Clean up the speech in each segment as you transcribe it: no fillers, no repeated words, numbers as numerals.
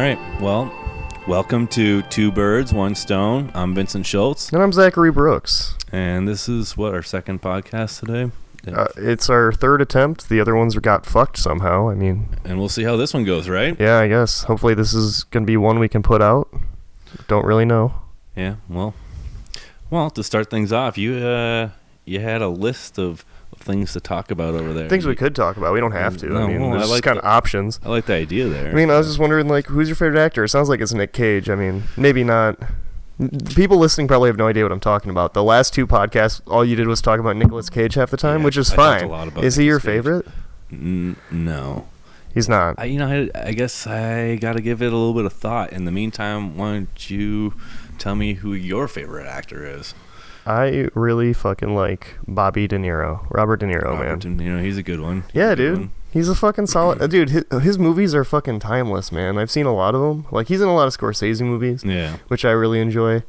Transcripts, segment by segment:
right. Well, welcome to Two Birds, One Stone. I'm Vincent Schultz. And I'm Zachary Brooks. And this is, our second podcast today? It's our third attempt. The other ones got fucked somehow. And we'll see how this one goes, right? Yeah, I guess. Hopefully this is going to be one we can put out. Don't really know. Yeah, well, to start things off, you had a list of things to talk about over there. Things we could talk about. We don't have to. No, there's just kind of options. I like the idea there. I was just wondering, who's your favorite actor? It sounds like it's Nick Cage. Maybe not. People listening probably have no idea what I'm talking about. The last two podcasts, all you did was talk about Nicolas Cage half the time, which is fine. Is he your favorite? No. He's not. I guess I got to give it a little bit of thought. In the meantime, why don't you tell me who your favorite actor is? I really fucking like Robert De Niro, man. De Niro, he's a good one. Dude. He's a fucking solid... dude, his movies are fucking timeless, man. I've seen a lot of them. He's in a lot of Scorsese movies, which I really enjoy.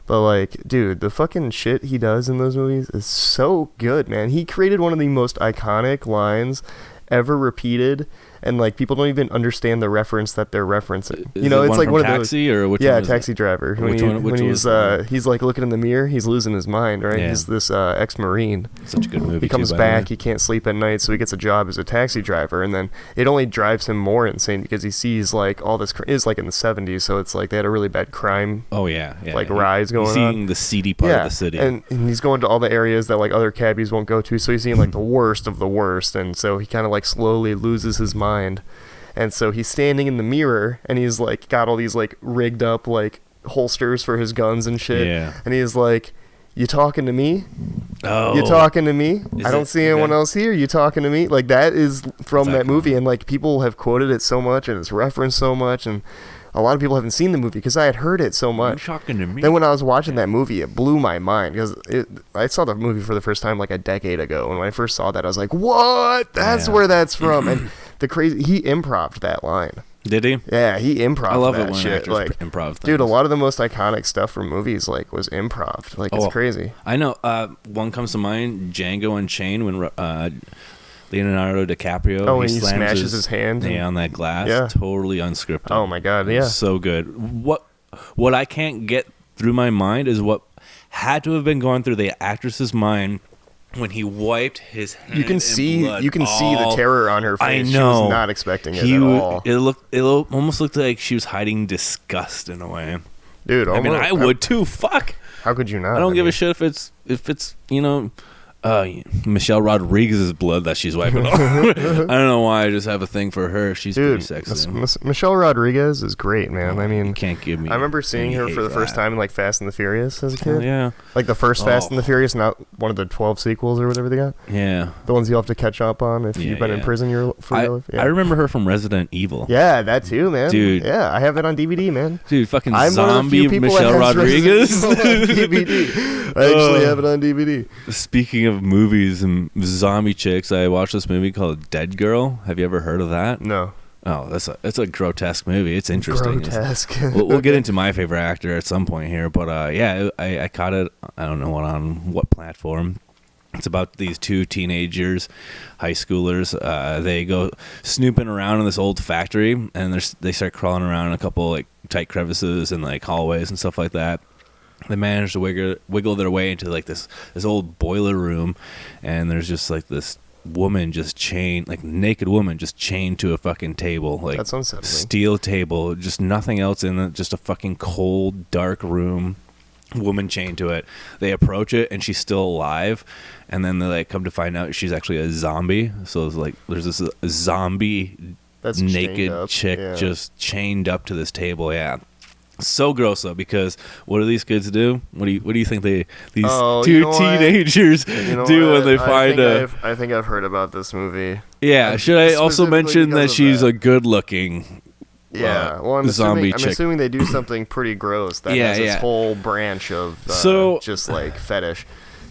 But, dude, the fucking shit he does in those movies is so good, man. He created one of the most iconic lines ever repeated, and people don't even understand the reference that they're referencing. It's like one of those. Or which one Taxi Driver. When he's looking in the mirror, he's losing his mind, right? Yeah. He's this ex-Marine. Such a good movie. He comes back, he can't sleep at night, so he gets a job as a taxi driver, and then it only drives him more insane because he sees all this is in the 70s, so it's they had a really bad crime. Oh yeah. Rise going on. He's seeing the seedy part of the city, and he's going to all the areas that other cabbies won't go to, so he's seeing the worst of the worst, and so he kind of slowly loses his mind. And so he's standing in the mirror, and he's got all these rigged up holsters for his guns and shit. Yeah. And he's like, "You talking to me? Oh, you talking to me? I don't see anyone else here. You talking to me?" That is from that movie, and people have quoted it so much, and it's referenced so much, and a lot of people haven't seen the movie because I had heard it so much. You're talking to me. Then when I was watching that movie, it blew my mind because I saw the movie for the first time a decade ago, and when I first saw that, I was like, "What? That's where that's from." And he improv'd that line. Did he? Yeah, he improv'd that shit. I love it when actors improv things. Dude, a lot of the most iconic stuff from movies was improv'd. It's crazy. I know. One comes to mind, Django Unchained, when Leonardo DiCaprio. Oh, when he smashes his hand on that glass. Yeah. Totally unscripted. Oh my god, yeah. So good. What I can't get through my mind is what had to have been going through the actress's mind when he wiped his hand. You can see the terror on her face. I know. She was not expecting it at all. It almost looked like she was hiding disgust in a way. Dude, I would too. Fuck. How could you not? I don't give a shit if it's Michelle Rodriguez's blood that she's wiping off. I don't know why. I just have a thing for her. She's pretty sexy. Michelle Rodriguez is great, man. You can't give me. I remember seeing her for the first time in Fast and the Furious as a kid. Oh, yeah. The first Fast and the Furious, not one of the 12 sequels or whatever they got. Yeah. The ones you'll have to catch up on if you've been in prison for your life. Yeah. I remember her from Resident Evil. Yeah, that too, man. Dude. Yeah, I have it on DVD, man. Dude, fucking zombie Michelle Rodriguez. On DVD. I actually have it on DVD. Speaking of movies and zombie chicks, I watched this movie called Dead Girl. Have you ever heard of that? No. Oh, it's a grotesque movie. It's interesting. Grotesque. We'll get into my favorite actor at some point here, but I caught it. I don't know on what platform. It's about these two teenagers, high schoolers. They go snooping around in this old factory, and they start crawling around in a couple tight crevices and hallways and stuff like that. They manage to wiggle their way into this old boiler room, and there's just this woman just chained, naked woman just chained to a fucking table, that's unsettling. Steel table, just nothing else in it, just a fucking cold, dark room, woman chained to it. They approach it, and she's still alive, and then they come to find out she's actually a zombie. So it's there's this zombie naked chick just chained up to this table. Yeah. So gross though, because what do these kids do? What do you think these two teenagers do when they find I think I've heard about this movie. Yeah, should I also mention that she's a good-looking I'm zombie chick? I'm assuming they do something pretty gross that has this whole branch of just fetish.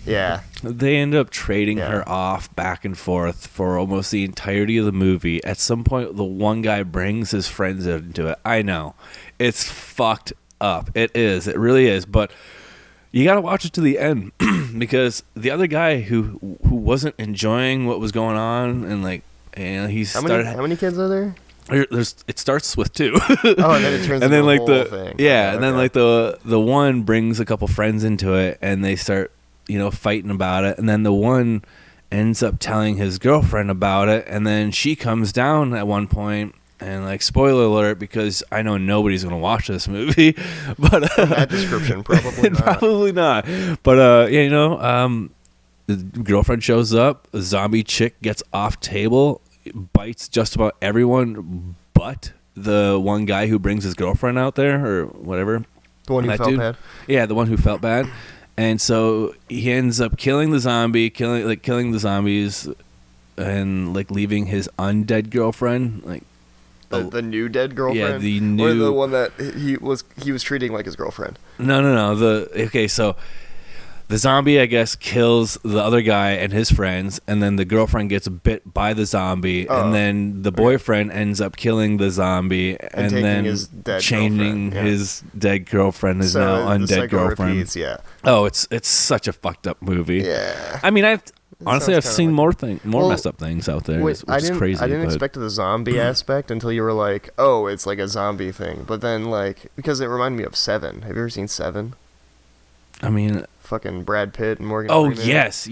Yeah. They end up trading her off back and forth for almost the entirety of the movie. At some point, the one guy brings his friends into it. I know. It's fucked up. It is. It really is. But you got to watch it to the end because the other guy who wasn't enjoying what was going on and he started... How many kids are there? It starts with 2. Oh, and then it turns and then into like the whole thing. Yeah, and then like the one brings a couple friends into it, and they start, fighting about it, and then the one ends up telling his girlfriend about it, and then she comes down at one point, and like, spoiler alert, because I know nobody's gonna watch this movie, but from that description, probably not. Probably not. But the girlfriend shows up, a zombie chick gets off table, bites just about everyone but the one guy who brings his girlfriend out there or whatever. The one who felt bad? Yeah, the one who felt bad. And so he ends up killing the zombies and like leaving his undead girlfriend, like the new dead girlfriend? Yeah, the new, or the one that he was treating like his girlfriend. No. So the zombie, I guess, kills the other guy and his friends, and then the girlfriend gets bit by the zombie, and then the boyfriend ends up killing the zombie, and then his dead changing his dead girlfriend is now undead girlfriend. Repeats, yeah. Oh, it's such a fucked up movie. Yeah. I mean, I've seen more messed up things out there. Wait, which is crazy. I didn't expect the zombie aspect until you were like, oh, it's like a zombie thing. But then, like, because it reminded me of Seven. Have you ever seen Seven? I mean, fucking Brad Pitt and Morgan Freeman. yes.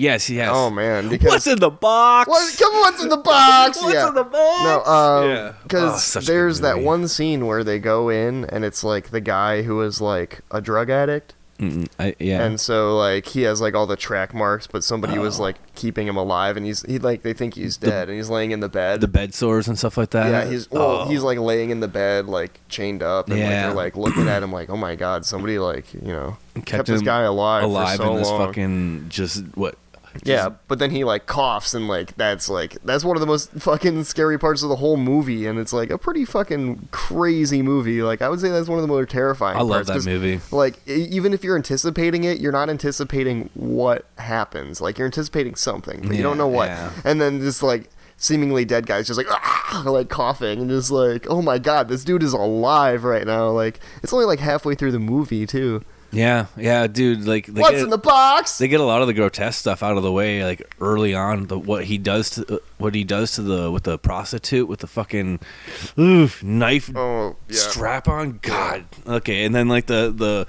Oh man, what's in the box? What's in the box? What's in the box? No, because there's that one scene where they go in and it's like the guy who is like a drug addict. And so like he has like all the track marks, but somebody was like keeping him alive, and they think he's dead, and he's laying in the bed. The bed sores and stuff like that. Yeah, he's like laying in the bed, like chained up, and like they're like looking at him like, oh my god, somebody like kept this guy alive for so in this long. fucking just what. Yeah, but then he like coughs, and like that's one of the most fucking scary parts of the whole movie, and it's like a pretty fucking crazy movie. Like I would say that's one of the more terrifying parts. I love that movie. Like even if you're anticipating it, you're not anticipating what happens. Like you're anticipating something, but you don't know what. Yeah. And then this like seemingly dead guy's just like coughing and just like, oh my god, this dude is alive right now. Like it's only like halfway through the movie too. Yeah, dude. Like, what's in the box? They get a lot of the grotesque stuff out of the way, like early on. What he does to the prostitute with the fucking knife strap on. God. Okay, and then like the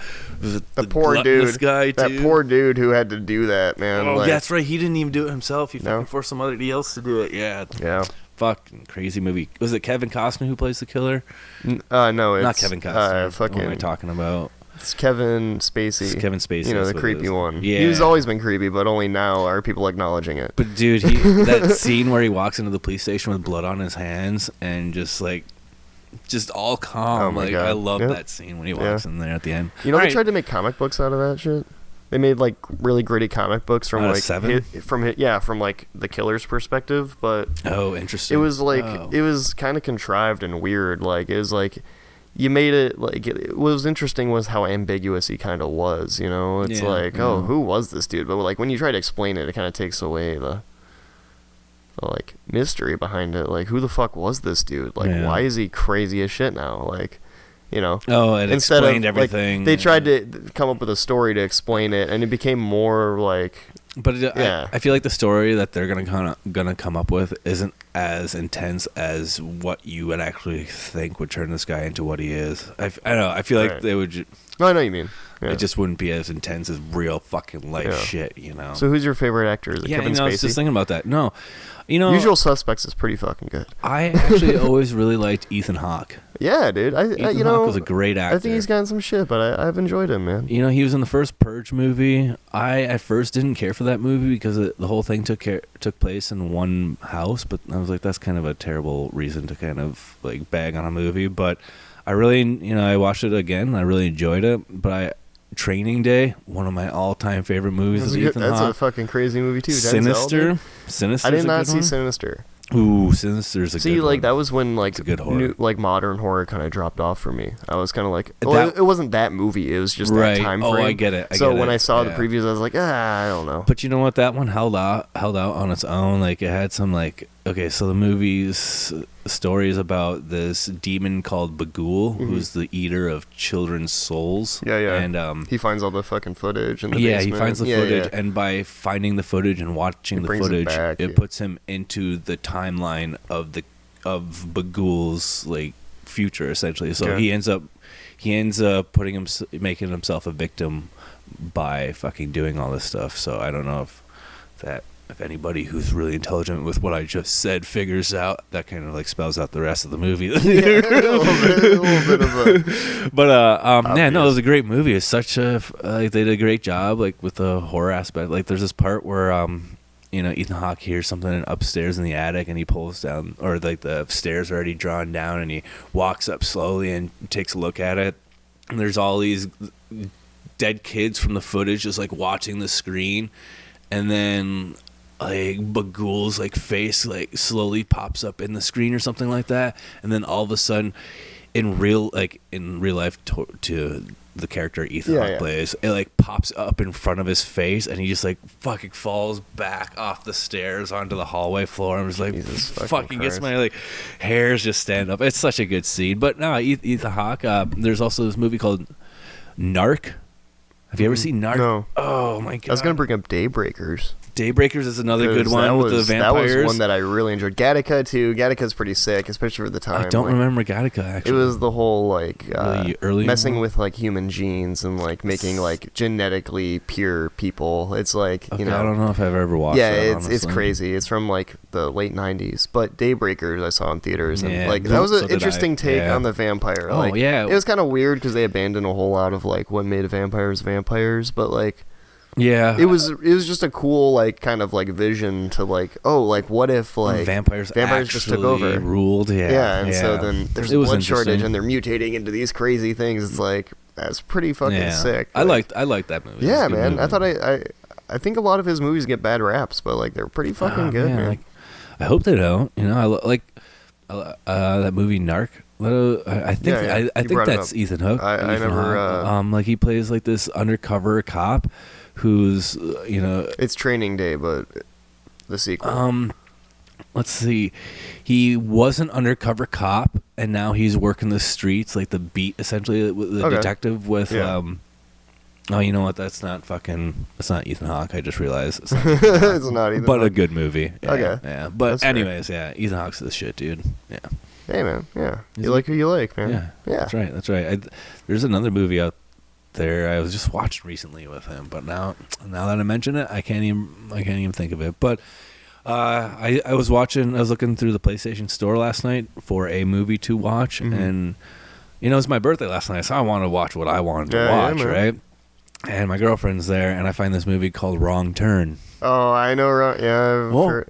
poor dude, guy, that too. poor dude who had to do that, man. Oh, that's right. He didn't even do it himself. He fucking forced somebody else to do it. Yeah. Yeah. Fucking crazy movie. Was it Kevin Costner who plays the killer? No, it's not Kevin Costner. What am I talking about? It's Kevin Spacey. The creepy one. Yeah. He's always been creepy, but only now are people acknowledging it. But dude, that scene where he walks into the police station with blood on his hands and just all calm. Oh my God. I love that scene when he walks in there at the end. They tried to make comic books out of that shit. They made like really gritty comic books from Seven? from like the killer's perspective, but interesting. It was like it was kind of contrived and weird. Like it was like you made it like what was interesting was how ambiguous he kind of was. It's who was this dude? But like when you try to explain it, it kind of takes away the like mystery behind it. Like who the fuck was this dude? Like why is he crazy as shit now? Like. It explained everything. Like, they tried to come up with a story to explain it, and it became more like. But I feel like the story that they're gonna come up with isn't as intense as what you would actually think would turn this guy into what he is. I don't know. I feel like they would. No, I know what you mean. Yeah. It just wouldn't be as intense as real fucking life shit, So who's your favorite actor? Is it Kevin Spacey? I was just thinking about that. No, Usual Suspects is pretty fucking good. I actually always really liked Ethan Hawke. Yeah, dude. Ethan Hawke was a great actor. I think he's gotten some shit, but I've enjoyed him, man. He was in the first Purge movie. I at first didn't care for that movie because the whole thing took place in one house, but I was like, that's kind of a terrible reason to kind of like bag on a movie. But I really, I watched it again. I really enjoyed it, but Training Day, one of my all-time favorite movies is Ethan Hawke. That's a fucking crazy movie too. Sinister. I did not see Sinister. Ooh, Sinister's a good one. That was when like a good horror. New, like modern horror kind of dropped off for me. I was kind of like, it wasn't that movie. It was just that time frame. Oh, I get it. When I saw the previews, I was like, I don't know. But you know what? That one held out on its own. Like it had some like. Okay, so the movie's story is about this demon called Bagul, who's the eater of children's souls. Yeah. And he finds all the fucking footage in the basement. He finds the footage, and by finding the footage and watching the footage, it puts him into the timeline of the Bagul's like future essentially. So he ends up making himself a victim by fucking doing all this stuff. So I don't know if anybody who's really intelligent with what I just said figures out, that kind of like spells out the rest of the movie. A little bit of a. But yeah, no, it was a great movie. It's such a like they did a great job like with the horror aspect. Like there's this part where Ethan Hawke hears something upstairs in the attic, and he pulls down, or like the stairs are already drawn down, and he walks up slowly and takes a look at it. And there's all these dead kids from the footage just like watching the screen, and then like Bagul's like face like slowly pops up in the screen or something like that, and then all of a sudden in real life to the character Ethan Hawke plays, it like pops up in front of his face, and he just like fucking falls back off the stairs onto the hallway floor. I'm just like, fucking gets my like hairs just stand up. It's such a good scene. But no, Ethan Hawke. There's also this movie called Narc. Have you ever seen Narc? No. Oh my god. I was gonna bring up Daybreakers. Daybreakers is another good one with the vampires. That was one that I really enjoyed. Gattaca too. Gattaca's pretty sick, especially for the time. I don't remember Gattaca actually. It was the whole like really early messing with like human genes and like making like genetically pure people. It's like I don't know if I've ever watched. Yeah, that, it's crazy. It's from like the late '90s. But Daybreakers I saw in theaters, and like that was an interesting take on the vampire. Oh like, yeah, it was kind of weird because they abandoned a whole lot of like what made vampires, but like. Yeah, it was just a cool like kind of like vision to like what if like vampires just took over, ruled, and so then there's a blood shortage and they're mutating into these crazy things. It's like that's pretty fucking sick. I liked that movie. Yeah, man. Movie. I thought I think a lot of his movies get bad raps, but like they're pretty fucking good, man. Like, I hope they don't. I like that movie Narc. I think that's Ethan Hawke. I never like he plays like this undercover cop who's it's Training Day, but the sequel. Let's see, he was an undercover cop and now he's working the streets, like the beat essentially, the detective with oh, you know what, that's not Ethan Hawke. I just realized it's not Ethan but Hawke. A good movie. Yeah, but that's anyways fair. Ethan Hawke's the shit, dude. Hey man, you like who you like, man. Yeah, that's right. There's another movie out there I was just watching recently with him, but now that I mention it, I can't even think of it. But I was looking through the PlayStation Store last night for a movie to watch, and it was my birthday last night, so I wanted to watch what I wanted to watch, right? And my girlfriend's there, and I find this movie called Wrong Turn. Oh, I know.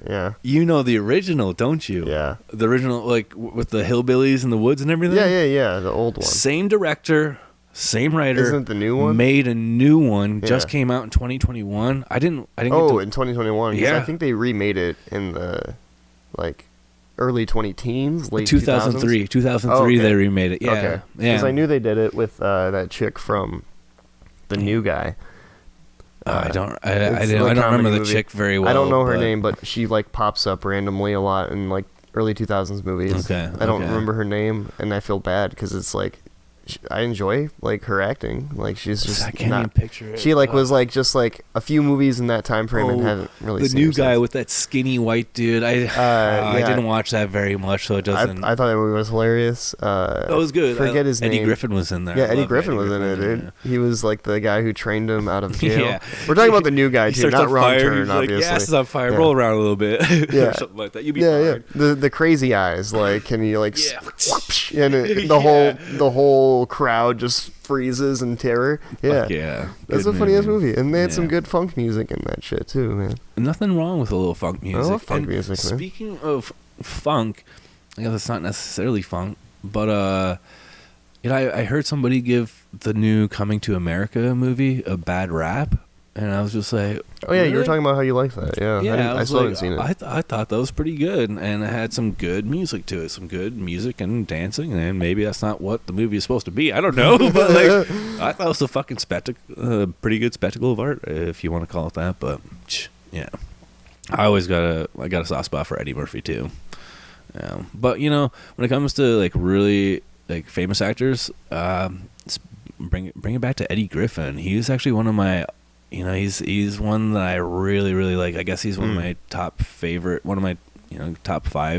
Yeah, You know the original, don't you? Yeah. The original, like with the hillbillies in the woods and everything. Yeah. The old one. Same director. Same writer. Isn't the new one? Made a new one. Just came out in 2021. I didn't. In 2021. Yeah. I think they remade it in the like early 2010s, late 2003. 2003 they remade it. Yeah. Okay. Because I knew they did it with that chick from The New Guy. I don't remember the chick very well. I don't know her name, but she like pops up randomly a lot in like early 2000s movies. Okay. I don't remember her name, and I feel bad because it's like. I enjoy like her acting. Like she's just I can't even picture it. She like was like just like a few movies in that time frame and haven't really the seen new guy with that skinny white dude. I didn't watch that very much, so it doesn't. I thought that movie was hilarious. It was good. Forget his name. Eddie Griffin was in there. Yeah, Eddie Griffin was in it, dude. Yeah. He was like the guy who trained him out of jail. We're talking about the new guy too, not Wrong Turn, obviously. Like, ass is on fire. Roll around a little bit. Yeah, or something like that. You'd be fine. The crazy eyes, like, can you like, and the whole crowd just freezes in terror. Yeah. That's a funny ass movie, and they had some good funk music in that shit too, man. Nothing wrong with a little funk music. I love funk music, man. Speaking of funk, I guess it's not necessarily funk, but I heard somebody give the new Coming to America movie a bad rap, and I was just like, oh yeah, really? You were talking about how you like that. Yeah, I still haven't seen it. I thought that was pretty good, and it had some good music to it, some good music and dancing, and maybe that's not what the movie is supposed to be. I don't know, but like, I thought it was a fucking pretty good spectacle of art, if you want to call it that. But yeah, I got a soft spot for Eddie Murphy too. But when it comes to like really like famous actors, bring it back to Eddie Griffin. He's actually one of my. He's one that I really, really like. I guess he's one of my top 5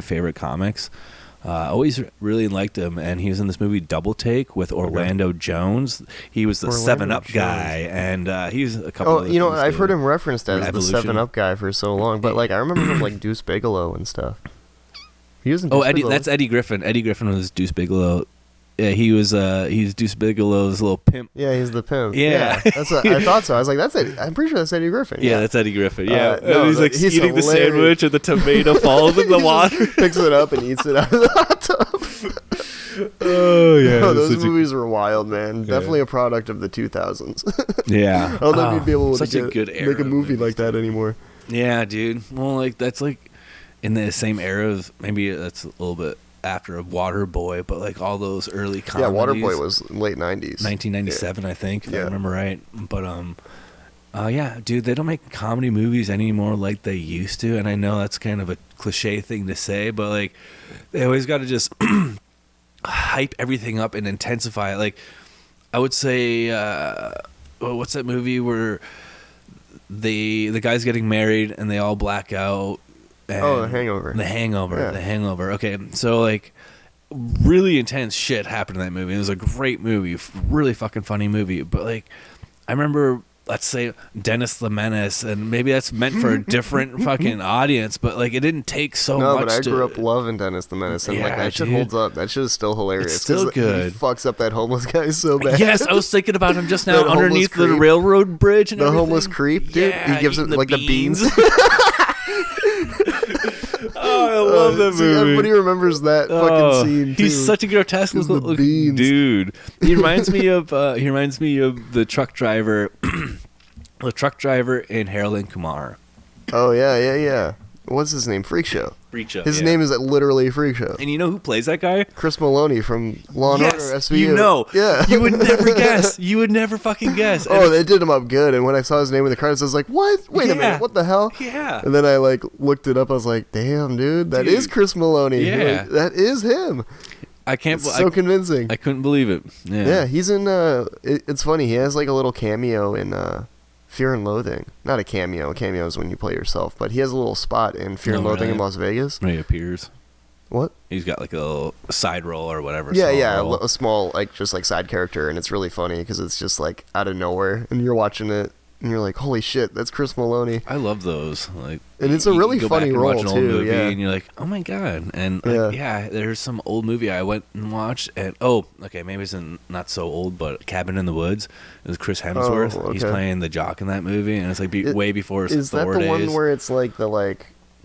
favorite comics. Always really liked him, and he was in this movie Double Take with Orlando Jones. He was the 7-Up guy, and he's a couple. Oh, you know, I've heard him referenced as the 7-Up guy for so long, but like I remember him like Deuce Bigalow and stuff. He was in Deuce Bigalow. That's Eddie Griffin. Eddie Griffin was Deuce Bigalow. Yeah, he's Deuce Bigelow's little pimp. Yeah, he's the pimp. Yeah. That's what I thought so. I was like, that's Eddie. I'm pretty sure that's Eddie Griffin. Yeah, that's Eddie Griffin. Yeah, no, he's like he's eating hilarious. the sandwich, and the tomato falls in the water. Picks it up and eats it out of the hot tub. Oh yeah, those movies were wild, man. Yeah. Definitely a product of the 2000s. Yeah, I don't know if you'd be able to make a movie like that anymore. Yeah, dude. Well, like that's like in the same era of maybe that's a little bit after Waterboy, but like all those early comedies. Yeah, Waterboy was late 90s. 1997, I think, if I remember right. But yeah, dude, they don't make comedy movies anymore like they used to, and I know that's kind of a cliche thing to say, but like they always got to just hype everything up and intensify it. Like I would say, what's that movie where the guy's getting married and they all black out? The Hangover. The Hangover. Okay, so like really intense shit happened in that movie. It was a great movie, really fucking funny movie. But like, I remember, let's say Dennis the Menace, and maybe that's meant for a different fucking audience. But like, it didn't take so much. No, but I grew up loving Dennis the Menace, and like that shit holds up. That shit is still hilarious. It's still good. He fucks up that homeless guy so bad. Yes, I was thinking about him just now underneath the railroad bridge and the everything. Homeless creep, dude. Yeah, he gives him like the beans. Oh, I love that movie. Everybody remembers that fucking scene too. He's such a grotesque little dude. He reminds me of the truck driver, in Harold and Kumar. Oh yeah. What's his name? Freak Show. His name is literally Freak Show. And you know who plays that guy? Chris Maloney from Law and Order SVU. You know. Yeah. You would never guess. You would never fucking guess. Oh, they did him up good. And when I saw his name in the credits, I was like, what? Wait a minute. What the hell? Yeah. And then I like looked it up. I was like, damn, dude. That is Chris Maloney. Yeah. Like, that is him. I can't. It's so convincing. I couldn't believe it. Yeah. He's in. It's funny. He has like a little cameo in Fear and Loathing. Not a cameo. A cameo is when you play yourself. But he has a little spot in Fear and Loathing in Las Vegas. He appears. What? He's got like a little side role or whatever. Yeah. A small, like, just like side character. And it's really funny because it's just like out of nowhere. And you're watching it. And you're like, holy shit, that's Chris Maloney. I love those. Like, and it's a really funny role, watch an old too. Movie yeah. And you're like, oh my God. And like, there's some old movie I went and watched. And maybe it's not so old, but Cabin in the Woods. It was Chris Hemsworth. Oh, okay. He's playing the jock in that movie. And it's like way before his Is that Thor the days. one where it's like the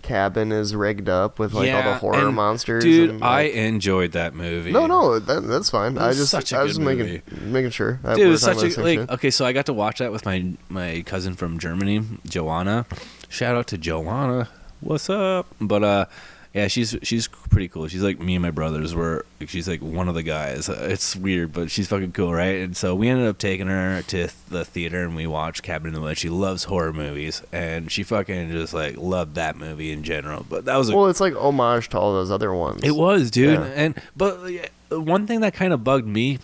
cabin is rigged up with like all the horror monsters? Dude, and, I enjoyed that movie. No, that's fine. I was making sure. Dude, it was such a okay. So I got to watch that with my cousin from Germany, Joanna. Shout out to Joanna. What's up? But yeah, she's pretty cool. She's like me and my brothers were. She's like one of the guys. It's weird, but she's fucking cool, right? And so we ended up taking her to the theater and we watched Cabin in the Woods. She loves horror movies, and she fucking just like loved that movie in general. But that was it's like homage to all those other ones. It was, dude. Yeah. But one thing that kind of bugged me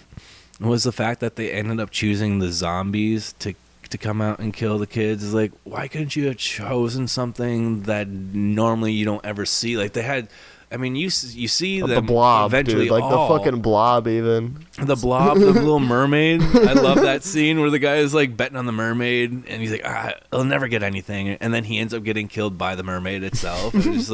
was the fact that they ended up choosing the zombies to come out and kill the kids. Is like, why couldn't you have chosen something that normally you don't ever see? Like they had, I mean, you see them the Blob, eventually, dude, like the fucking Blob, even the Blob, the Little Mermaid. I love that scene where the guy is like betting on the mermaid, and he's like, he'll never get anything, and then he ends up getting killed by the mermaid itself. And it's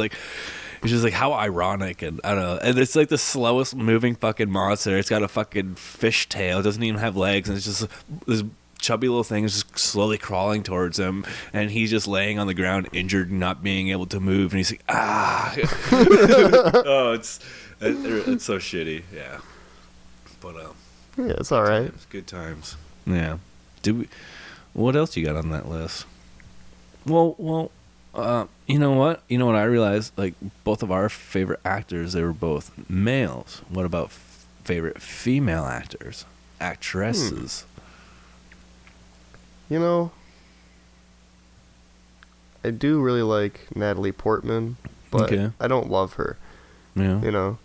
just like how ironic, and I don't know. And it's like the slowest moving fucking monster. It's got a fucking fish tail. It doesn't even have legs, and it's just this chubby little thing is just slowly crawling towards him, and he's just laying on the ground injured and not being able to move, and he's like, oh, it's so shitty. Yeah, but yeah, it's all right. It's good times. Yeah. What else you got on that list? Well, you know what I realized, like, both of our favorite actors, they were both males. What about favorite female actresses? You know, I do really like Natalie Portman, but I don't love her. Yeah. You know,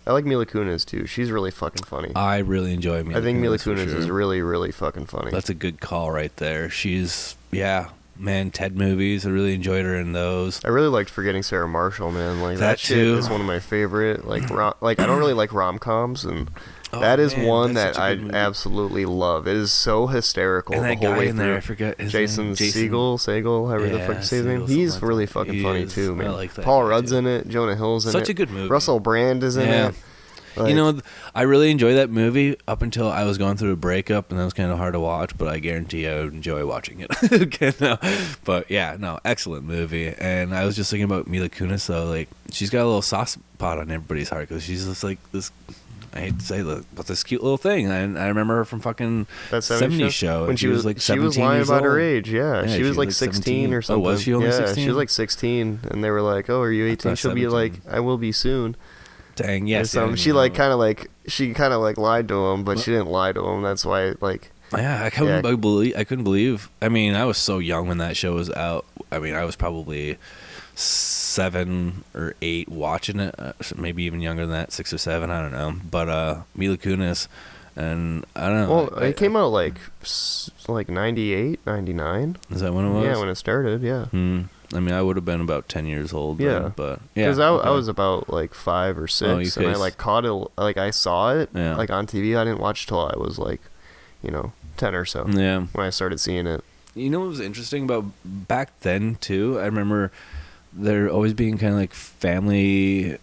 I like Mila Kunis too. She's really fucking funny. I really enjoy Mila Kunis. I think Mila Kunis is really, really fucking funny. That's a good call right there. She's, yeah. Yeah. Ted movies. I really enjoyed her in those. I really liked Forgetting Sarah Marshall, man. Like that shit too is one of my favorite. Like I don't really like rom-coms, and that is one that I absolutely love. It is so hysterical. And that the whole guy way in through. there, I forget his Jason name. Segel, however the fuck you say his name. He's really fucking funny too, man. I like that Paul guy Rudd's too. in it. Jonah Hill's in it. Such a good movie. Russell Brand is in it. Like, you know, I really enjoyed that movie up until I was going through a breakup, and that was kind of hard to watch, but I guarantee I would enjoy watching it. Okay, no. But yeah, no, excellent movie. And I was just thinking about Mila Kunis, though. Like, she's got a little soft spot on everybody's heart because she's just like this. I hate to say but this cute little thing. And I remember her from fucking that 70s show. When she was like 17 years old. She was lying about her age, yeah. She was like 16 17. or something. Oh, was she only 16? Yeah, she was like 16, and they were like, oh, are you 18? She'll 17. be like, I will be soon. Dang, yes. So she kind of lied to him, but she didn't lie to him. That's why, like... Yeah, I couldn't believe. I mean, I was so young when that show was out. I mean, I was probably 7 or 8 watching it, maybe even younger than that, 6 or 7, I don't know. But Mila Kunis, and I don't know. Well, it came out like 98, 99. Is that when it was? Yeah, when it started, yeah. I mean, I would have been about 10 years old. Yeah, then, but yeah, because I was about like 5 or 6, and I like caught it. Like I saw it like on TV. I didn't watch till I was like, 10 or so. Yeah, when I started seeing it. You know what was interesting about back then too? I remember there always being kind of like family,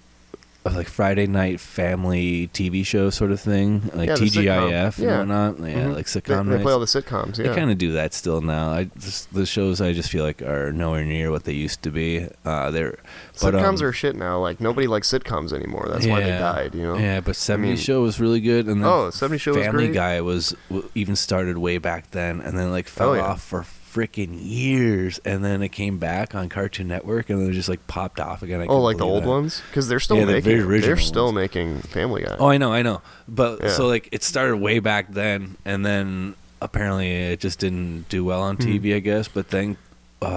like Friday night family TV show sort of thing, like TGIF and whatnot. Yeah, like sitcom. They play all the sitcoms. Yeah, they kind of do that still now. The shows I just feel like are nowhere near what they used to be. Sitcoms are shit now. Like nobody likes sitcoms anymore. That's why they died. Yeah, but 70s show was really good. And then 70s show was Family great. Guy was even started way back then, and then like fell off for freaking years, and then it came back on Cartoon Network, and then it just like popped off again. Like the old ones, because they're still making. They're still making Family Guy. Oh, I know. But so like it started way back then, and then apparently it just didn't do well on TV, I guess. But then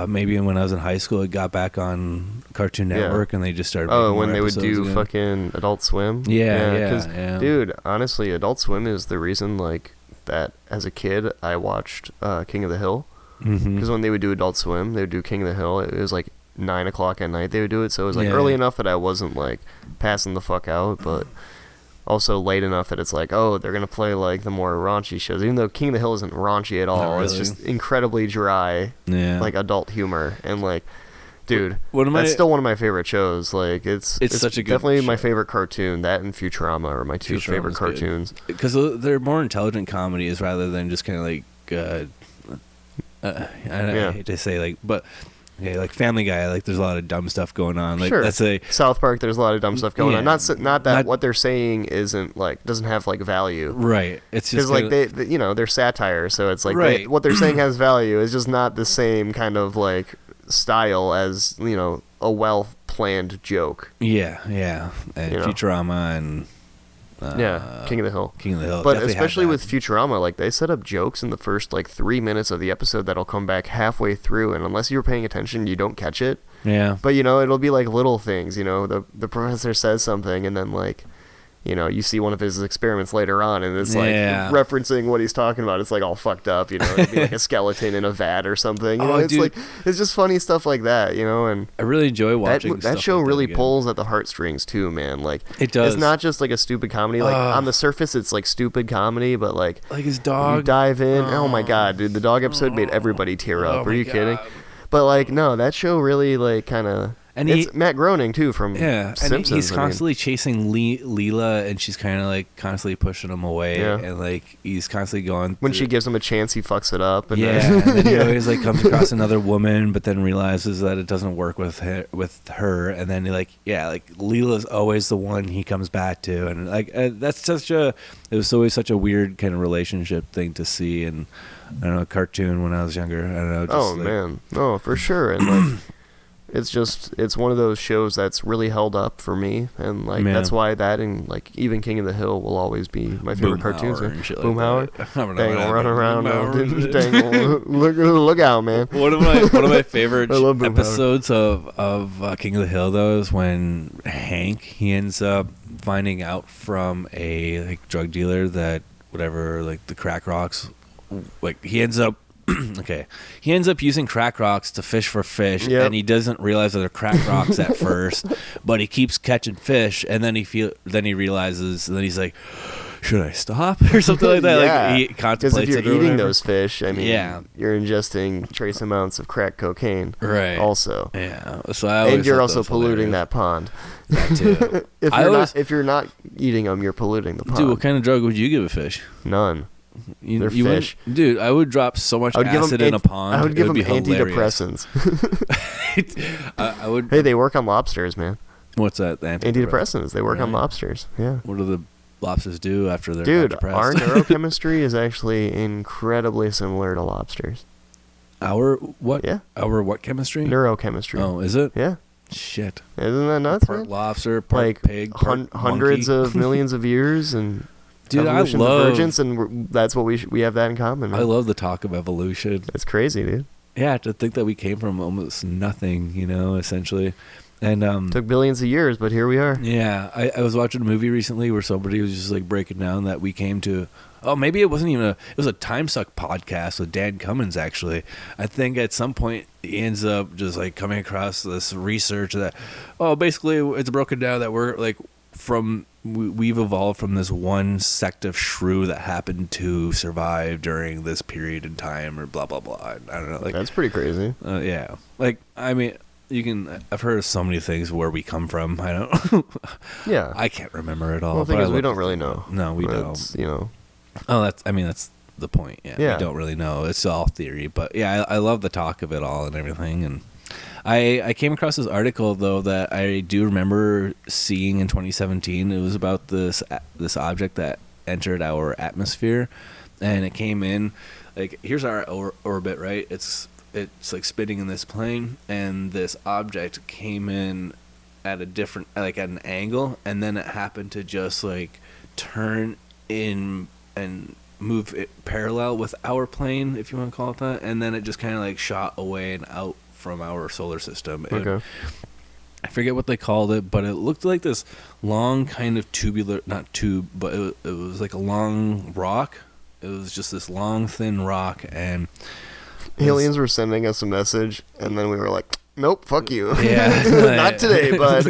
maybe when I was in high school, it got back on Cartoon Network, and they just started. Making when more they would do again. Fucking Adult Swim. Yeah. Dude, honestly, Adult Swim is the reason like that. As a kid, I watched King of the Hill. Because when they would do Adult Swim, they would do King of the Hill. It was like 9 o'clock at night they would do it, so it was like early enough that I wasn't like passing the fuck out, but also late enough that it's like, oh, they're gonna play like the more raunchy shows, even though King of the Hill isn't raunchy at all. Really. It's just incredibly dry, like adult humor, and like, dude, that's still one of my favorite shows. Like it's such a good definitely show. My favorit cartoon. That and Futurama are my two favorite cartoons, because they're more intelligent comedies rather than just kind of like. I hate to say like, but like Family Guy, like there's a lot of dumb stuff going on. Like let's say South Park, there's a lot of dumb stuff going on. Not that what they're saying isn't like doesn't have like value. Right. It's just because like they're satire, so it's like what they're saying has value. It's just not the same kind of like style as a well planned joke. Yeah, and Futurama and. King of the Hill. But especially with Futurama, like they set up jokes in the first like 3 minutes of the episode that'll come back halfway through, and unless you're paying attention, you don't catch it. Yeah. But it'll be like little things. The professor says something, and then like. You see one of his experiments later on, and it's like referencing what he's talking about. It's like all fucked up, It'd be like a skeleton in a vat or something. It's like it's just funny stuff like that, And I really enjoy watching that show. Really pulls at the heartstrings too, man. Like it does. It's not just like a stupid comedy. Like on the surface, it's like stupid comedy, but like his dog. You dive in. Oh my god, dude! The dog episode made everybody tear up. Are you kidding? But like, no, that show really like kind of. And it's Matt Groening too from Simpsons. And he's constantly chasing Leela, and she's kind of like constantly pushing him away, and like he's constantly going. When she gives him a chance, he fucks it up. And and then he always like comes across another woman, but then realizes that it doesn't work with her, and then like Leela's always the one he comes back to, and like that's it was always such a weird kind of relationship thing to see, and I don't know, a cartoon when I was younger. I don't know. Man, no, for sure, and like. It's one of those shows that's really held up for me, and like that's why that and like even King of the Hill will always be my favorite cartoons. Boomhauer, Dangle, run around, Dangle, look out, man! One of my favorite episodes of King of the Hill though is when Hank he ends up finding out from a like drug dealer that whatever like the crack rocks, like he ends up okay, he ends up using crack rocks to fish for fish, Yep. and he doesn't realize that they're crack rocks at first, but he keeps catching fish, and then he realizes, and then he's like, should I stop or something like that? Yeah. Like he contemplates Because if it you're or eating whatever. those fish, I mean, you're ingesting trace amounts of crack cocaine, right? Also, yeah. So I always and you're thought also that was polluting hilarious. that pond. That too. If you're not eating them, you're polluting the pond. Dude, what kind of drug would you give a fish? None. They're you fish. Dude, I would drop so much acid in a pond. I would give them hilarious. antidepressants. I would. Hey, they work on lobsters, man. What's that? Antidepressants. They work on lobsters. Yeah. What do the lobsters do after they're Dude, depressed? our neurochemistry is actually incredibly similar to lobsters. Our what? Yeah. Our what chemistry? Neurochemistry. Oh, is it? Yeah. Shit. Isn't that nuts, Part man? lobster, part Like pig, part hundreds monkey. of millions of years and Dude, evolution, I love. divergence, and that's what we have that in common. Man. I love the talk of evolution. It's crazy, dude. Yeah, to think that we came from almost nothing, essentially. And took billions of years, but here we are. Yeah, I was watching a movie recently where somebody was just like breaking down that we came to. Oh, maybe it wasn't even it was a Time Suck podcast with Dan Cummins, actually. I think at some point he ends up just like coming across this research that, basically it's broken down that we're like we've evolved from this one sect of shrew that happened to survive during this period in time, or blah blah blah. I don't know. Like That's pretty crazy. Yeah, like I mean, I've heard of so many things where we come from. I don't. Yeah. I can't remember it all. Well, the thing but is, I we love don't to really think know. about it. No, we don't. It's. Oh, that's the point. Yeah, Yeah. we don't really know. It's all theory, but yeah, I love the talk of it all and everything. And I came across this article though that I do remember seeing in 2017. It was about this object that entered our atmosphere, and it came in. Like, here's our orbit, right? It's like spinning in this plane, and this object came in at a different, like at an angle, and then it happened to just like turn in and move it parallel with our plane, if you want to call it that, and then it just kind of like shot away and out from our solar system. Okay. I forget what they called it, but it looked like this long kind of tubular, not tube, but it was like a long rock. It was just this long, thin rock, and Aliens were sending us a message, and then we were like, nope, fuck you. Yeah. Not today, bud.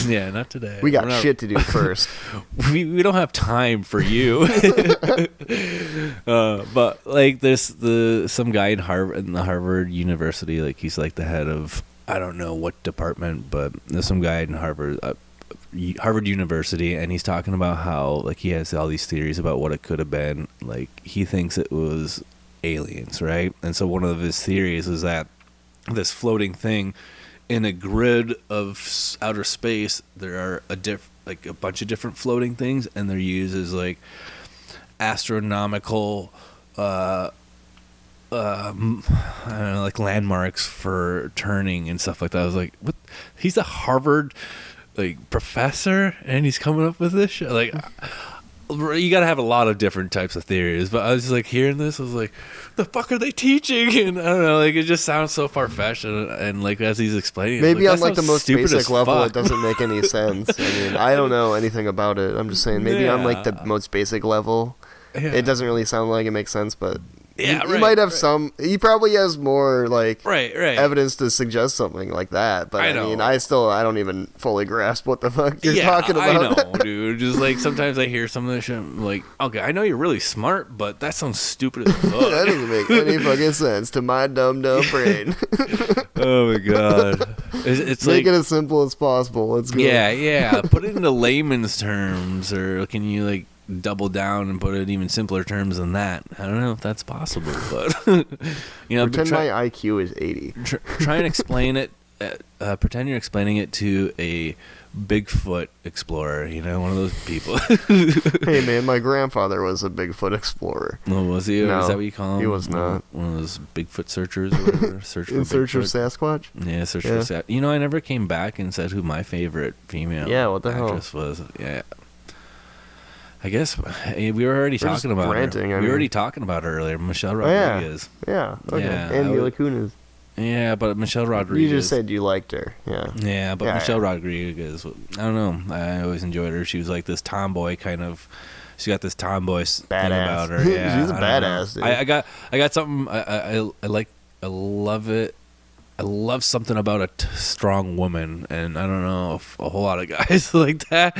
Yeah, not today. We got shit to do first. We don't have time for you. But like some guy in the Harvard University, like he's like the head of, I don't know what department, but there's some guy in Harvard University, and he's talking about how like he has all these theories about what it could have been. Like he thinks it was aliens, right? And so one of his theories is that this floating thing in a grid of outer space, there are a bunch of different floating things, and they're used as like astronomical I don't know, like landmarks for turning and stuff like that. I was like, what? He's a Harvard like professor, and he's coming up with this shit? Like, you gotta have a lot of different types of theories, but I was just like hearing this, I was like, the fuck are they teaching? And I don't know, like it just sounds so far-fetched, and like as he's explaining, maybe on like the sounds most stupid basic as level fuck. it doesn't make any sense. I mean, I don't know anything about it. I'm just saying maybe on like the most basic level it doesn't really sound like it makes sense, but Yeah, he might have some. He probably has more like right evidence to suggest something like that. But I mean, I don't even fully grasp what the fuck you're talking about. I know, dude. Just like sometimes I hear some of this shit, I'm like, okay, I know you're really smart, but that sounds stupid as fuck. That doesn't make any fucking sense to my dumb brain. Oh my god, it's make like, it as simple as possible. Let's go. Yeah. Put it into layman's terms, or can you like double down and put it in even simpler terms than that? I don't know if that's possible, but pretend my IQ is 80. Try and explain it. Pretend you're explaining it to a Bigfoot explorer, one of those people. Hey man, my grandfather was a Bigfoot explorer. Oh, was he? No, is that what you call him? He was not. One of those Bigfoot searchers or whatever. In search of Sasquatch? Yeah, search for Sasquatch. I never came back and said who my favorite female what the actress was. Yeah. I guess we were already talking about her. We were already talking about her earlier, Michelle Rodriguez. Yeah. Okay. Yeah, and Mila Kunis. Yeah, but Michelle Rodriguez. You just said you liked her. Yeah. Yeah, but Michelle Rodriguez, I don't know. I always enjoyed her. She was like this tomboy kind of she's got this tomboy thing Badass. about her. Yeah, She's a badass, dude. I got something. I love it. I love something about a strong woman, and I don't know if a whole lot of guys like that,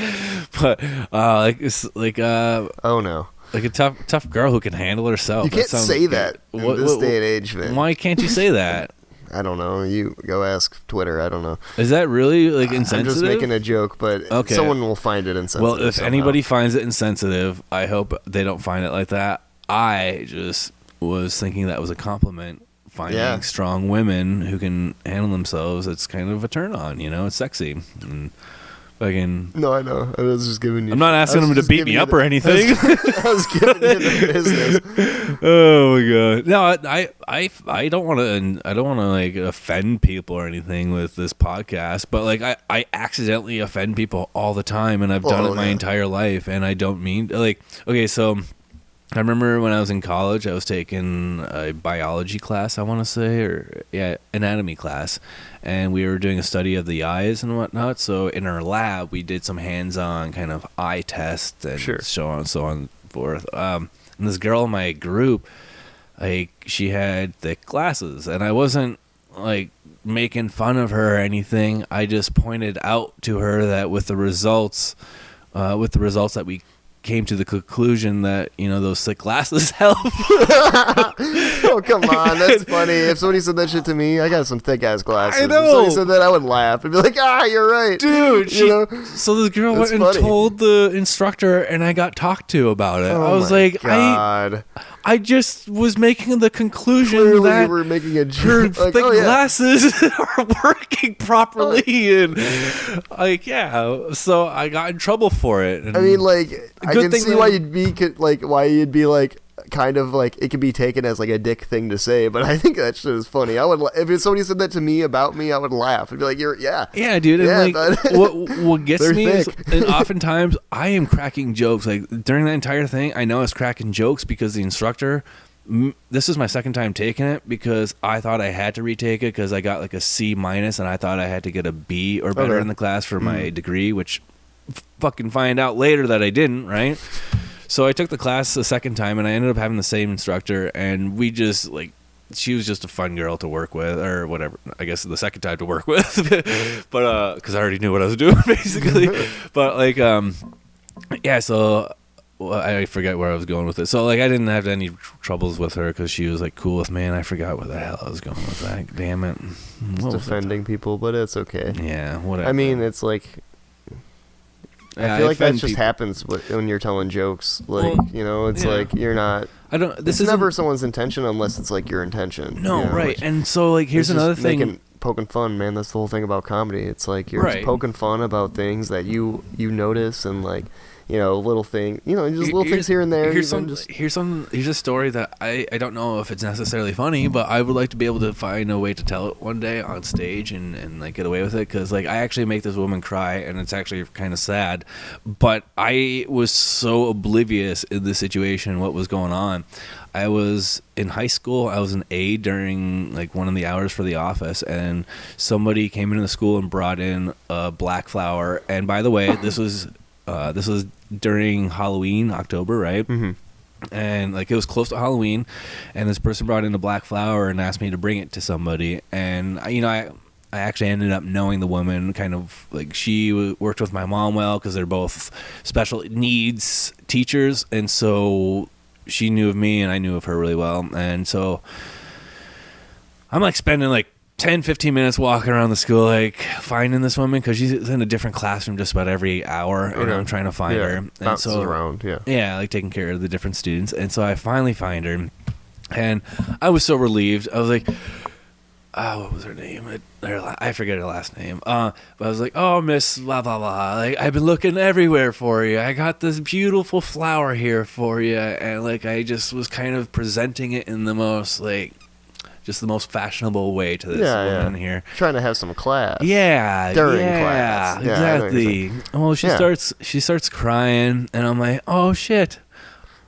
but oh no, like a tough girl who can handle herself. You can't say that in this day and age, man. Why can't you say that? I don't know. You go ask Twitter. I don't know. Is that really like insensitive? I'm just making a joke, but okay. Someone will find it insensitive. Well, if somehow. anybody finds it insensitive, I hope they don't find it like that. I just was thinking that was a compliment. Finding strong women who can handle themselves, it's kind of a turn on, you know, it's sexy. And fucking No, I know. I was just giving you. I'm not asking them to beat me up or anything. I was giving you the business. Oh my god. No, I don't want to like offend people or anything with this podcast, but like I accidentally offend people all the time, and I've done it my entire life, and I don't mean like okay, so I remember when I was in college, I was taking a biology class, I want to say, or anatomy class, and we were doing a study of the eyes and whatnot. So in our lab, we did some hands-on kind of eye tests and so on and forth. And this girl in my group, like, she had thick glasses, and I wasn't like making fun of her or anything. I just pointed out to her that with the results that we came to the conclusion that, you know, those thick glasses help. Oh, come on. That's funny. If somebody said that shit to me, I got some thick ass glasses. I know. If somebody said that, I would laugh and be like, you're right. Dude, so the girl went and told the instructor, and I got talked to about it. I was like, God. I just was making the conclusion Clearly that you were making a her joke. thick glasses are working properly, and like, so I got in trouble for it. And I mean, like, I can see why you'd be like, kind of like, it could be taken as like a dick thing to say, but I think that shit is funny. I would, if somebody said that to me about me, I would laugh. I'd be like, yeah, dude. Yeah, and like, what gets me is, and oftentimes I am cracking jokes. Like during that entire thing, I know I was cracking jokes because the instructor. This is my second time taking it because I thought I had to retake it because I got like a C minus, and I thought I had to get a B or better in the class for my degree, which fucking find out later that I didn't, right? So I took the class a second time, and I ended up having the same instructor, and we just like, she was just a fun girl to work with, or whatever. I guess the second time to work with, but because I already knew what I was doing basically. But like, so. Well, I forget where I was going with it. So, like, I didn't have any troubles with her because she was, like, cool with me, and I forgot where the hell I was going with that. Damn it. Just offending people, but it's okay. Yeah, whatever. I mean, it's like... I feel like that just happens when you're telling jokes. Like, you know, it's like, you're not... This is never someone's intention unless it's, like, your intention. No, you know, right. And so, like, here's another thing... Poking fun, man. That's the whole thing about comedy. It's like, you're just poking fun about things that you notice and, like... You know, little thing. You know, just little things here and there. Here's a story that I don't know if it's necessarily funny, but I would like to be able to find a way to tell it one day on stage and like get away with it, because like I actually make this woman cry, and it's actually kind of sad. But I was so oblivious in this situation, what was going on. I was in high school. I was an aide during like one of the hours for the office, and somebody came into the school and brought in a black flower. And by the way, this was during Halloween, October, right? Mm-hmm. And like it was close to Halloween, and this person brought in a black flower and asked me to bring it to somebody. And I actually ended up knowing the woman, kind of like she worked with my mom well because they're both special needs teachers, and so she knew of me and I knew of her really well. And so I'm like spending like 10-15 minutes walking around the school, like finding this woman, because she's in a different classroom just about every hour, and I'm trying to find her. And so around, like taking care of the different students. And so I finally find her, and I was so relieved. I was like, what was her name? I forget her last name. But I was like, oh, Miss blah blah blah. Like, I've been looking everywhere for you. I got this beautiful flower here for you, and like I just was kind of presenting it in the most like. Just the most fashionable way to this woman here. Trying to have some class. Yeah. During class. Yeah, exactly. Well, she starts crying, and I'm like, oh shit.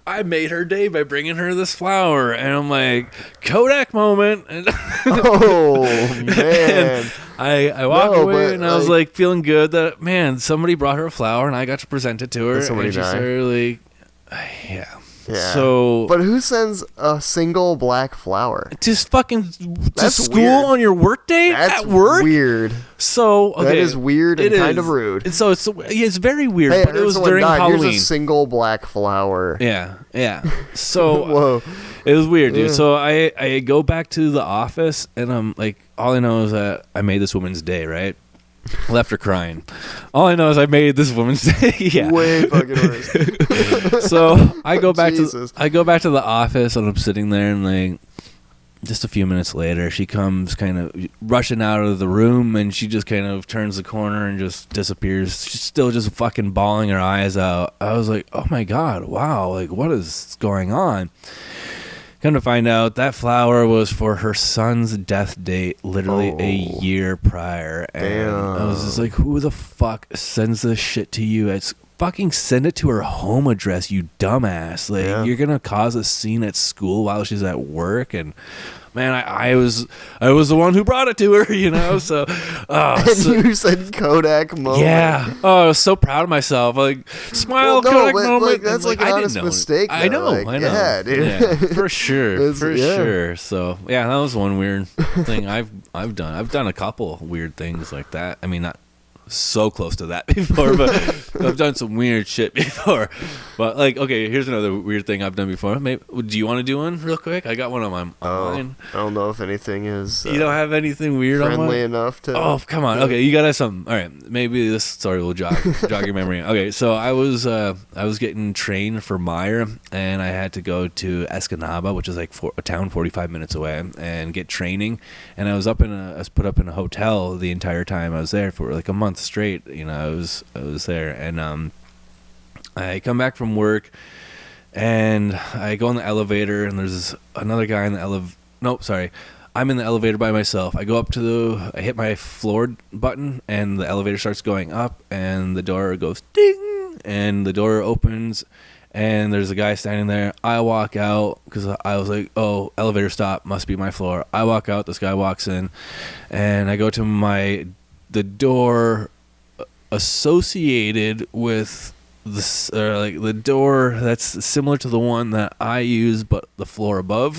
I made her day by bringing her this flower. And I'm like, Kodak moment. And oh, man. And I walk away, and I was like feeling good that, man, somebody brought her a flower, and I got to present it to her. Did somebody and she die? started like, Yeah. Yeah. So, but who sends a single black flower? Just fucking That's to school weird. on your work day That's at work? Weird. So, okay. That is weird and kind of rude. So it's very weird, hey, but it was during died. Halloween. Here's a single black flower. Yeah. So whoa. It was weird, dude. Yeah. So I go back to the office, and I'm like, all I know is that I made this woman's day, right? Left her crying. All I know is I made this woman's day. Yeah. Way fucking worse. So I go back to the office, and I'm sitting there, and like just a few minutes later, she comes kind of rushing out of the room, and she just kind of turns the corner and just disappears. She's still just fucking bawling her eyes out. I was like, oh my God, wow, like what is going on? Come to find out, that flower was for her son's death date, literally a year prior. And damn. I was just like, who the fuck sends this shit to you? It's fucking send it to her home address, you dumbass. Like, you're going to cause a scene at school while she's at work. And man, I was the one who brought it to her, you know. So, you said Kodak moment. Yeah. Oh, I was so proud of myself. Like, smile, Kodak moment. Like, that's like an honest mistake. Though. I know. Yeah, dude. Yeah, for sure. Sure. So, yeah, that was one weird thing I've done. I've done a couple weird things like that. I mean, not so close to that before, but I've done some weird shit before. But like, okay, here's another weird thing I've done before. Maybe, do you want to do one real quick? I got one on mine. I don't know if anything is. You don't have anything weird on friendly enough to. Oh, come on. Okay, you gotta have something. All right, maybe this story will jog your memory. Okay, so I was getting trained for Meyer, and I had to go to Escanaba, which is like a town 45 minutes away, and get training. And I was put up in a hotel the entire time I was there for like a month straight. You know, I was there, and I come back from work, and I go in the elevator, and there's another guy in the I'm in the elevator by myself. I go up I hit my floor button, and the elevator starts going up, and the door goes ding, and the door opens, and there's a guy standing there. I walk out because I was like, oh, elevator stop, must be my floor. I walk out, this guy walks in, and I go to the door associated with the door that's similar to the one that I use, but the floor above.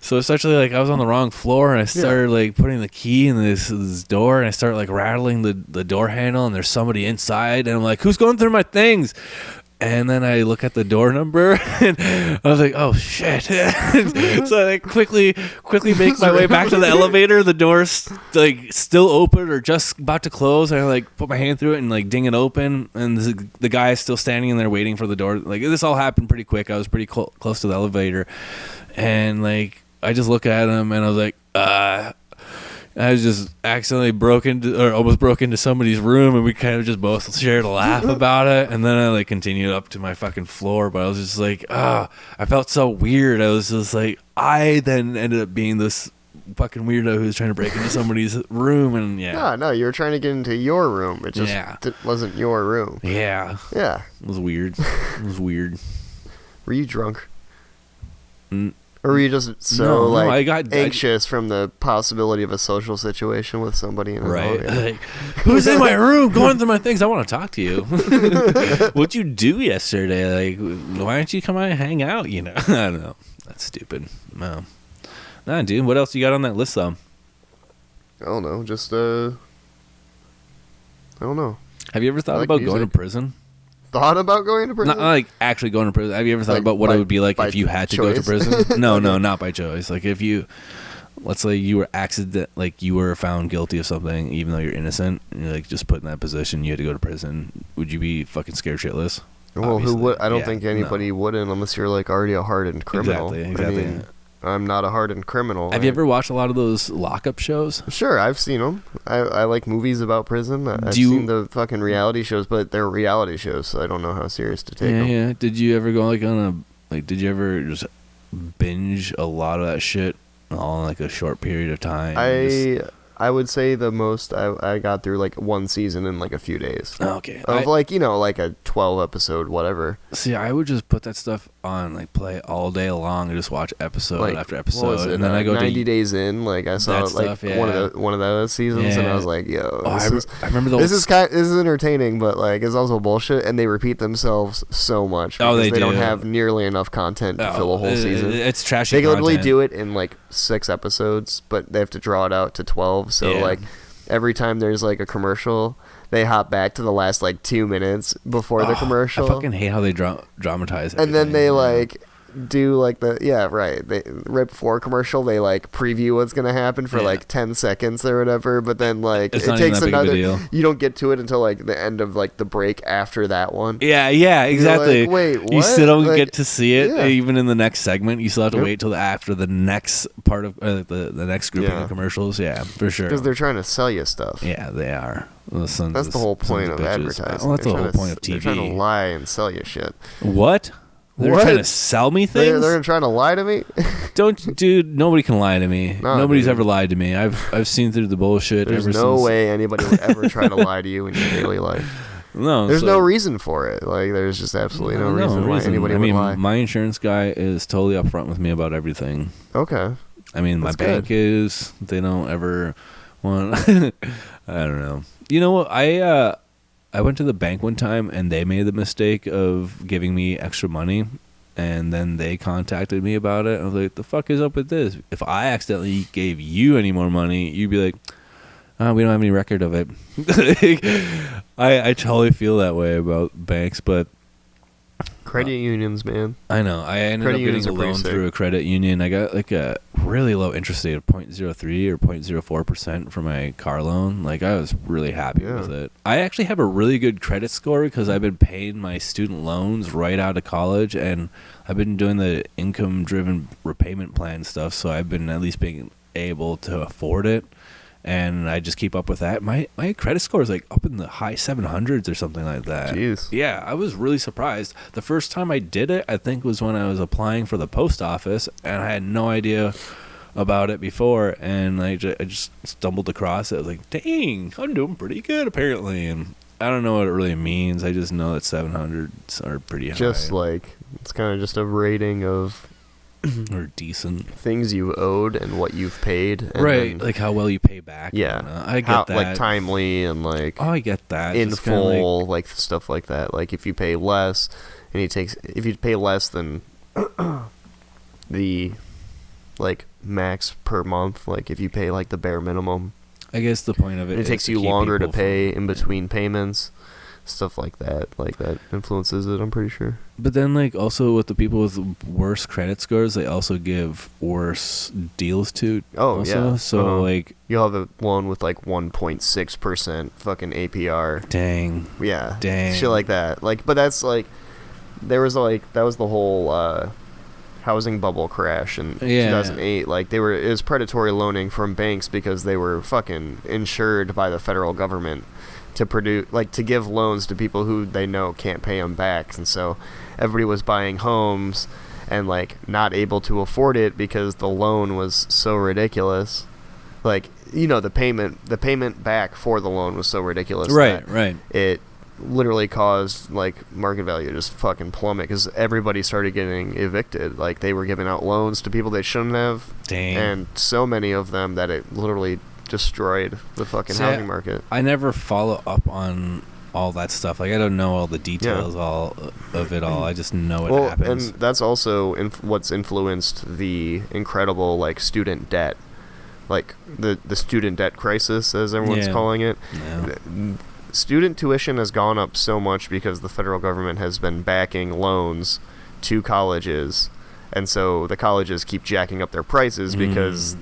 So essentially, like, I was on the wrong floor, and I started like putting the key in this door, and I started like rattling the door handle, and there's somebody inside, and I'm like, who's going through my things? And then I look at the door number, and I was like, "Oh shit!" So I quickly make my way back to the elevator. The door's like still open or just about to close. And I like put my hand through it and like ding it open. And the guy is still standing in there waiting for the door. Like, this all happened pretty quick. I was pretty close to the elevator, and like I just look at him, and I was like, I was just accidentally almost broke into somebody's room, and we kind of just both shared a laugh about it. And then I like continued up to my fucking floor, but I was just like, I felt so weird. I was just like, I then ended up being this fucking weirdo who was trying to break into somebody's room, and No, you were trying to get into your room. It just wasn't your room. Yeah. It was weird. Were you drunk? Or were you just I got anxious from the possibility of a social situation with somebody in like, who's in my room going through my things? I want to talk to you. What'd you do yesterday? Like, why don't you come out and hang out? You know, I don't know. That's stupid. No. Nah, dude. What else you got on that list, though? I don't know. Just I don't know. Have you ever thought about going to prison? Thought about going to prison? Not like actually going to prison. Have you ever thought about what it would be like if you had to go to prison? No, not by choice. Like, if you, let's say you were found guilty of something, even though you're innocent, and you're like just put in that position, you had to go to prison. Would you be fucking scared shitless? Well, who would? I don't think anybody wouldn't, unless you're like already a hardened criminal. Exactly. I mean, I'm not a hardened criminal. Have you ever watched a lot of those lockup shows? Sure, I've seen them. I like movies about prison. I've seen the fucking reality shows, but they're reality shows, so I don't know how serious to take them. Yeah. Did you ever go did you ever just binge a lot of that shit all in like a short period of time? I would say the most I got through like one season in like a few days. Okay. Of like a 12 episode whatever. See, I would just put that stuff on like play all day long and just watch episode after episode. What was it? And then I go 90 Days In. Like I saw like stuff, one of those seasons, and I was like, yo, I remember those. This is entertaining, but like it's also bullshit, and they repeat themselves so much because they don't have nearly enough content to fill a whole season. It's trashy. They literally do it in like 6 episodes, but they have to draw it out to 12. So like every time there's like a commercial, they hop back to the last like 2 minutes before the commercial. I fucking hate how they dramatize it. And then they like do like they right before commercial they like preview what's gonna happen for like 10 seconds or whatever, but then like it takes another, you don't get to it until like the end of like the break after that one. Yeah, exactly. Like, wait, what? You still don't get to see it even in the next segment. You still have to wait till after the next part of the next grouping of commercials. Yeah, for sure, because they're trying to sell you stuff. Yeah, they are. That's the whole point of advertising. Well, that's the whole point of TV. They're trying to lie and sell you shit. What? They're trying to sell me things? They're trying to lie to me? Dude, nobody can lie to me. Nobody's ever lied to me. I've seen through the bullshit. There's no way anybody would ever try to lie to you in your daily life. No. There's no reason for it. Like, there's just absolutely no reason why anybody would lie. My insurance guy is totally upfront with me about everything. Okay. I mean, my bank is. They don't ever want... I don't know. You know what? I went to the bank one time, and they made the mistake of giving me extra money, and then they contacted me about it. I was like, the fuck is up with this? If I accidentally gave you any more money, you'd be like, we don't have any record of it. I totally feel that way about banks, but... Credit unions, man. I know. I ended up getting a loan through a credit union. I got like a really low interest rate of 0.03 or 0.04% for my car loan. Like, I was really happy with it. I actually have a really good credit score because I've been paying my student loans right out of college, and I've been doing the income-driven repayment plan stuff, so I've been at least being able to afford it. And I just keep up with that. My credit score is like up in the high 700s or something like that. Jeez. Yeah, I was really surprised. The first time I did it, I think, was when I was applying for the post office, and I had no idea about it before, and I just stumbled across it. I was like, dang, I'm doing pretty good apparently. And I don't know what it really means. I just know that 700s are pretty high. Just like, it's kind of just a rating of... or decent things you owed and what you've paid, and right? Like how well you pay back. Yeah, I get that. Like timely and like. Oh, I get that. In full, like stuff like that. Like if you pay less, and if you pay less than the like max per month, like if you pay like the bare minimum. I guess the point of it. It takes you longer to pay in between payments. Stuff like that influences it, I'm pretty sure. But then, like, also with the people with worse credit scores, they also give worse deals to. Oh, also. yeah. So, like... You'll have a loan with, like, 1.6% fucking APR. Dang. Yeah. Dang. Shit like that. Like, but that's, like... That was the whole, housing bubble crash in 2008. Like, it was predatory loaning from banks because they were fucking insured by the federal government to give loans to people who they know can't pay them back. And so everybody was buying homes and like not able to afford it because the loan was so ridiculous. Like, you know, the payment back for the loan was so ridiculous. Right. It literally caused like market value to just fucking plummet because everybody started getting evicted. Like, they were giving out loans to people they shouldn't have. Dang. And so many of them that it literally destroyed the fucking housing market. I never follow up on all that stuff. Like, I don't know all the details all of it all. I just know it happens. And that's also what's influenced the incredible like student debt, like the student debt crisis, as everyone's calling it. Yeah. Student tuition has gone up so much because the federal government has been backing loans to colleges. And so the colleges keep jacking up their prices because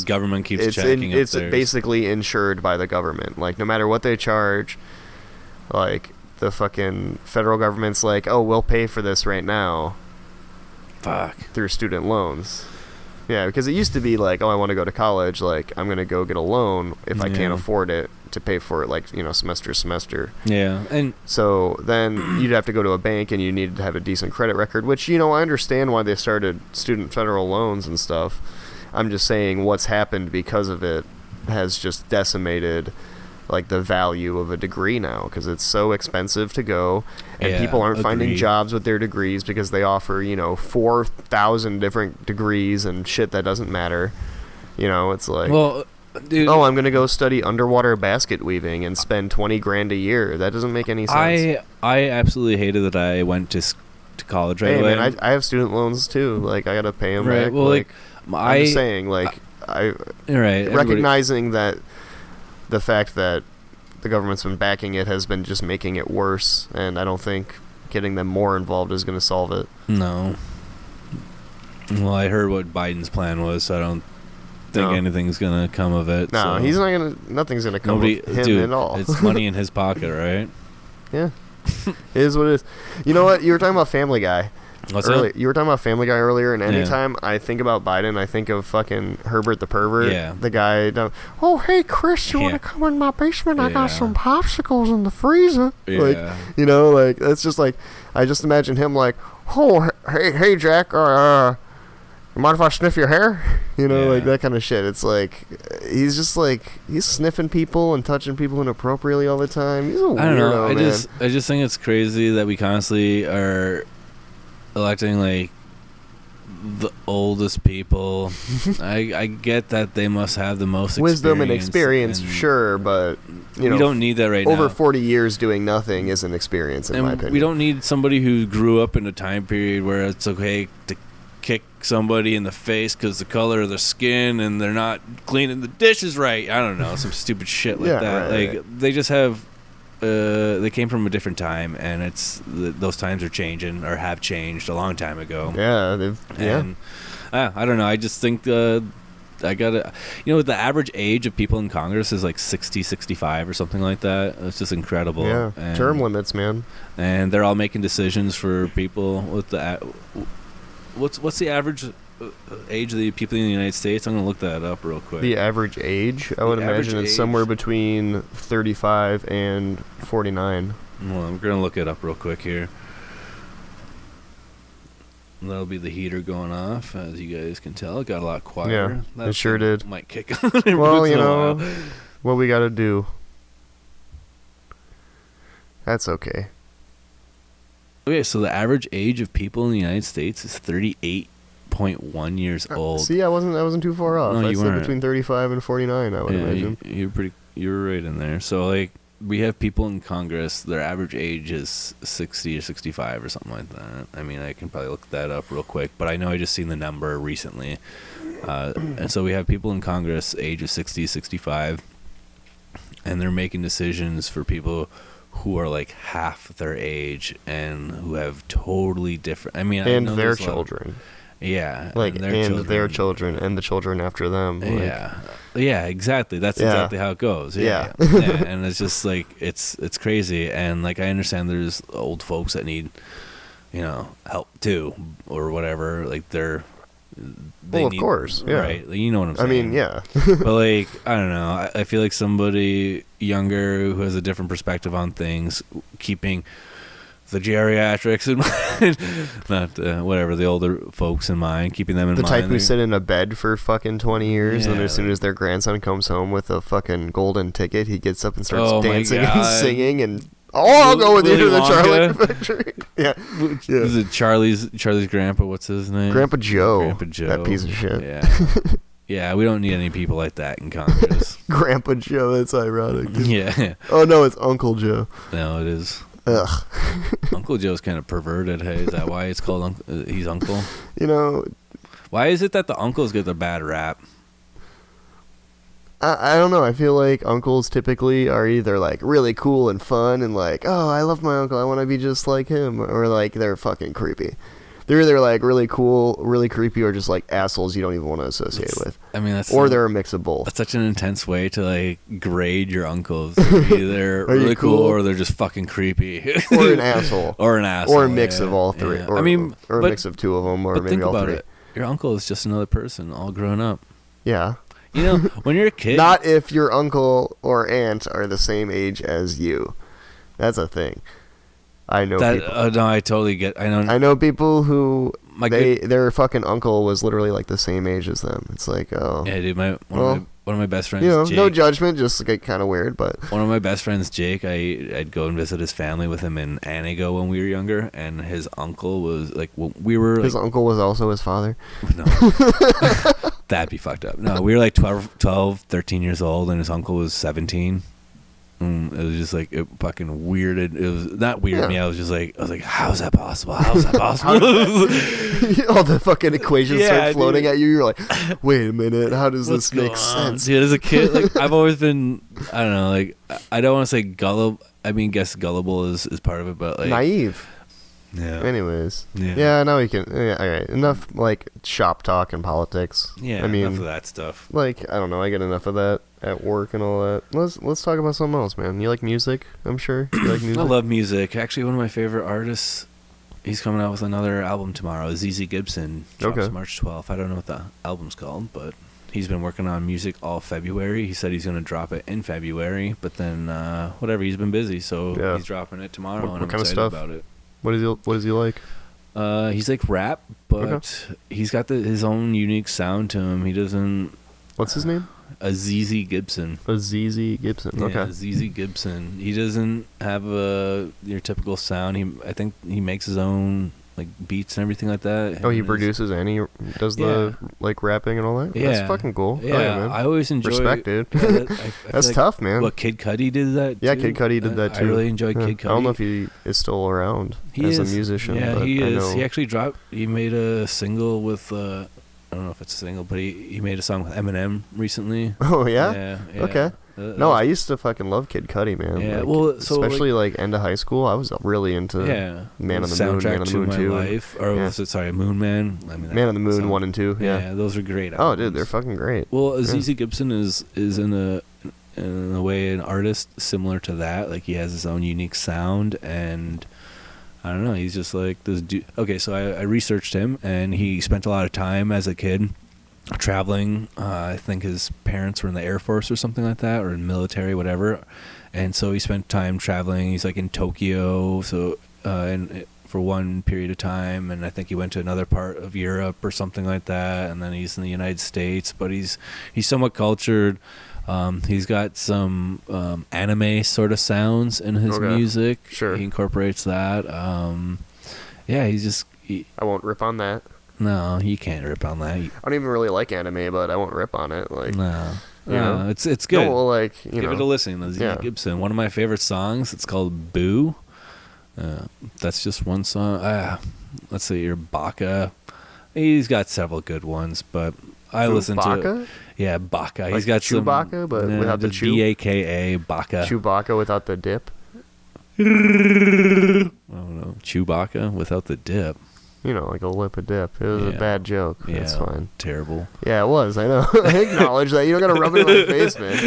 government keeps jacking up it's theirs. Basically insured by the government. Like, no matter what they charge, like, the fucking federal government's like, oh, we'll pay for this right now. Fuck. Through student loans. Yeah, because it used to be like, oh, I want to go to college, like, I'm going to go get a loan if I can't afford it to pay for it, like, you know, semester to semester. Yeah, and so then you'd have to go to a bank and you needed to have a decent credit record, which, you know, I understand why they started student federal loans and stuff. I'm just saying what's happened because of it has just decimated like the value of a degree now, because it's so expensive to go, and Yeah, people aren't finding agreed. jobs with their degrees because they offer 4,000 different degrees and shit that doesn't matter. It's like, Well, dude, I'm gonna go study underwater basket weaving and spend 20 grand a year. That doesn't make any sense. I absolutely hated that I went to college right Hey away. man, I have student loans too. Like, I gotta pay them Right, back. well, like, I'm just saying, like, you're right. recognizing that the fact that the government's been backing it has been just making it worse, and I don't think getting them more involved is going to solve it. No. Well, I heard what Biden's plan was, so I don't think anything's going to come of it. No, so. he's not going to. Nothing's going to come of him at all. It's money in his pocket, right? Yeah. It is what it is. You know what? You were talking about Family Guy. What's that? You were talking about Family Guy earlier, and anytime I think about Biden, I think of fucking Herbert the Pervert. Yeah. The guy down, oh, hey, Chris, you want to come in my basement? I got some popsicles in the freezer. Yeah. Like, it's just like, I just imagine him like, oh, hey, Jack, you mind if I sniff your hair? Like that kind of shit. It's like, he's just like, he's sniffing people and touching people inappropriately all the time. He's a weirdo, I don't know. man. I just think it's crazy that we constantly are electing like the oldest people. I get that they must have the most wisdom and experience, sure, but we don't need that right now. Over 40 years doing nothing isn't experience, in my opinion. We don't need somebody who grew up in a time period where it's okay to kick somebody in the face because the color of their skin and they're not cleaning the dishes right. I don't know, some stupid shit like that. Right. They just have. They came from a different time, and those times are changing or have changed a long time ago. Yeah, I don't know. I just think I gotta, the average age of people in Congress is like 60, 65 or something like that. It's just incredible. Yeah, term limits, man. And they're all making decisions for people with what's the average age of the people in the United States? I'm gonna look that up real quick. The average age, I would imagine, it's somewhere between 35 and 49. Well, I'm gonna look it up real quick here. That'll be the heater going off, as you guys can tell. It got a lot quieter. Yeah, it sure did. Might kick on. Well, what we gotta do. That's okay. Okay, so the average age of people in the United States is 38.1 years old. See, I wasn't too far off. No, I you said weren't. between 35 and 49, I would imagine. You were right in there. So like we have people in Congress, their average age is 60 or 65 or something like that. I mean, I can probably look that up real quick, but I know I just seen the number recently. And so we have people in Congress age of 60, 65, and they're making decisions for people who are like half their age and who have totally different. I mean, and their children. Yeah, like their children and the children after them. Like. Yeah, exactly. That's exactly how it goes. Yeah. And it's just like it's crazy. And like I understand there's old folks that need, help too or whatever. Like of course, yeah. Right? Like, you know what I'm saying? I mean, yeah. But like, I don't know. I feel like somebody younger who has a different perspective on things, keeping the geriatrics in mind, not whatever, the older folks in mind, keeping them in mind. The type who sit in a bed for fucking 20 years, and as soon as their grandson comes home with a fucking golden ticket, he gets up and starts dancing and singing and... I'll go with you to the Charlie Factory. Yeah. Is it Charlie's grandpa? What's his name? Grandpa Joe. Grandpa Joe. That piece of shit. Yeah. Yeah, we don't need any people like that in Congress. Grandpa Joe, that's ironic. Yeah. Oh, no, it's Uncle Joe. No, it is. Ugh. Uncle Joe's kind of perverted. Hey, is that why it's called he's Uncle? Why is it that the uncles get the bad rap? I don't know. I feel like uncles typically are either like really cool and fun and like, oh, I love my uncle, I want to be just like him, or like they're fucking creepy. They're either like really cool, really creepy, or just like assholes you don't even want to associate with. I mean, they're a mix of both. That's such an intense way to like grade your uncles. They're either really cool or they're just fucking creepy, or an asshole, or a mix of all three. Yeah. Or, or a mix of two of them, or maybe think all about three. It. Your uncle is just another person, all grown up. Yeah. When you're a kid... Not if your uncle or aunt are the same age as you. That's a thing. I know people... no, I totally get... I know people who... their fucking uncle was literally like the same age as them. It's like, oh... Yeah, dude, one one of my best friends, You know, Jake, no judgment, just like kind of weird, but one of my best friends, Jake, I'd go and visit his family with him in Anigo when we were younger, and his uncle was like, when we were his like, uncle was also his father. no, that'd be fucked up. No, we were like 12, 13 years old, and his uncle was 17. It was just like it fucking weirded. It was not weirded me. I was like, how is that possible? How is that possible? All the fucking equations start floating at you. You're like, wait a minute, how does this make sense? Dude, as a kid, like I've always been, I don't know, like I don't want to say gullible. I mean, guess gullible is part of it, but like naive. Yeah. Anyways. Yeah. Now we can. Yeah, all right. Enough like shop talk and politics. Yeah. I mean, enough of that stuff. Like I don't know. I get enough of that at work and all that. Let's talk about something else, man. You like music? I'm sure you like music. I love music. Actually, one of my favorite artists. He's coming out with another album tomorrow. ZZ Gibson drops March 12th. I don't know what the album's called, but he's been working on music all February. He said he's going to drop it in February, but then whatever, he's been busy, so he's dropping it tomorrow, and I'm excited about it. What is he like? He's like rap, but he's got his own unique sound to him. He doesn't. What's his name? ZZ Gibson. ZZ Gibson. Yeah, ZZ Gibson. He doesn't have your typical sound. I think he makes his own like beats and everything like that. Oh, he produces and he does the like rapping and all that. Yeah, that's fucking cool. Yeah, man. I always enjoy respect, dude. That's like, tough, man. What Kid Cudi did that? Yeah, too? Kid Cudi did that too. I really enjoy Kid Cudi. I don't know if he is still around as a musician. Yeah, but he is. I know. He actually he made a single with. I don't know if it's a single, but he made a song with Eminem recently. Oh yeah. Yeah. Okay. No, I used to fucking love Kid Cudi, man. Yeah, like, well, so especially like end of high school, I was really into Man on the Moon, Man on the Moon 2. Life, or was it Moon Man? I mean, Man on the Moon 1 and 2. Yeah, those are great. Oh, dude, they're fucking great. Well, ZZ Gibson is in a way an artist similar to that. Like he has his own unique sound, and I don't know. He's just like this dude. Okay, so I researched him, and he spent a lot of time as a kid traveling. I think his parents were in the Air Force or something like that, or in military, whatever. And so he spent time traveling. He's like in Tokyo, so for one period of time, and I think he went to another part of Europe or something like that. And then he's in the United States, but he's somewhat cultured. He's got some anime sort of sounds in his music. Sure, he incorporates that. Yeah, he's just. I won't rip on that. No, you can't rip on that. I don't even really like anime, but I won't rip on it. Like, no, you know? it's good. No, well, like, give it a listen. ZZ Gibson, one of my favorite songs. It's called "Boo." That's just one song. Let's see, your Baka. He's got several good ones, but I listen to. Yeah, Baka. Like he's got Chewbacca, but without the chew. Baka, Baka. Chewbacca without the dip. I don't know. Chewbacca without the dip. You know, like a lip of dip. It was a bad joke. Yeah, that's fine. Terrible. Yeah, it was. I know. I acknowledge that. You don't gotta rub it in my face, man.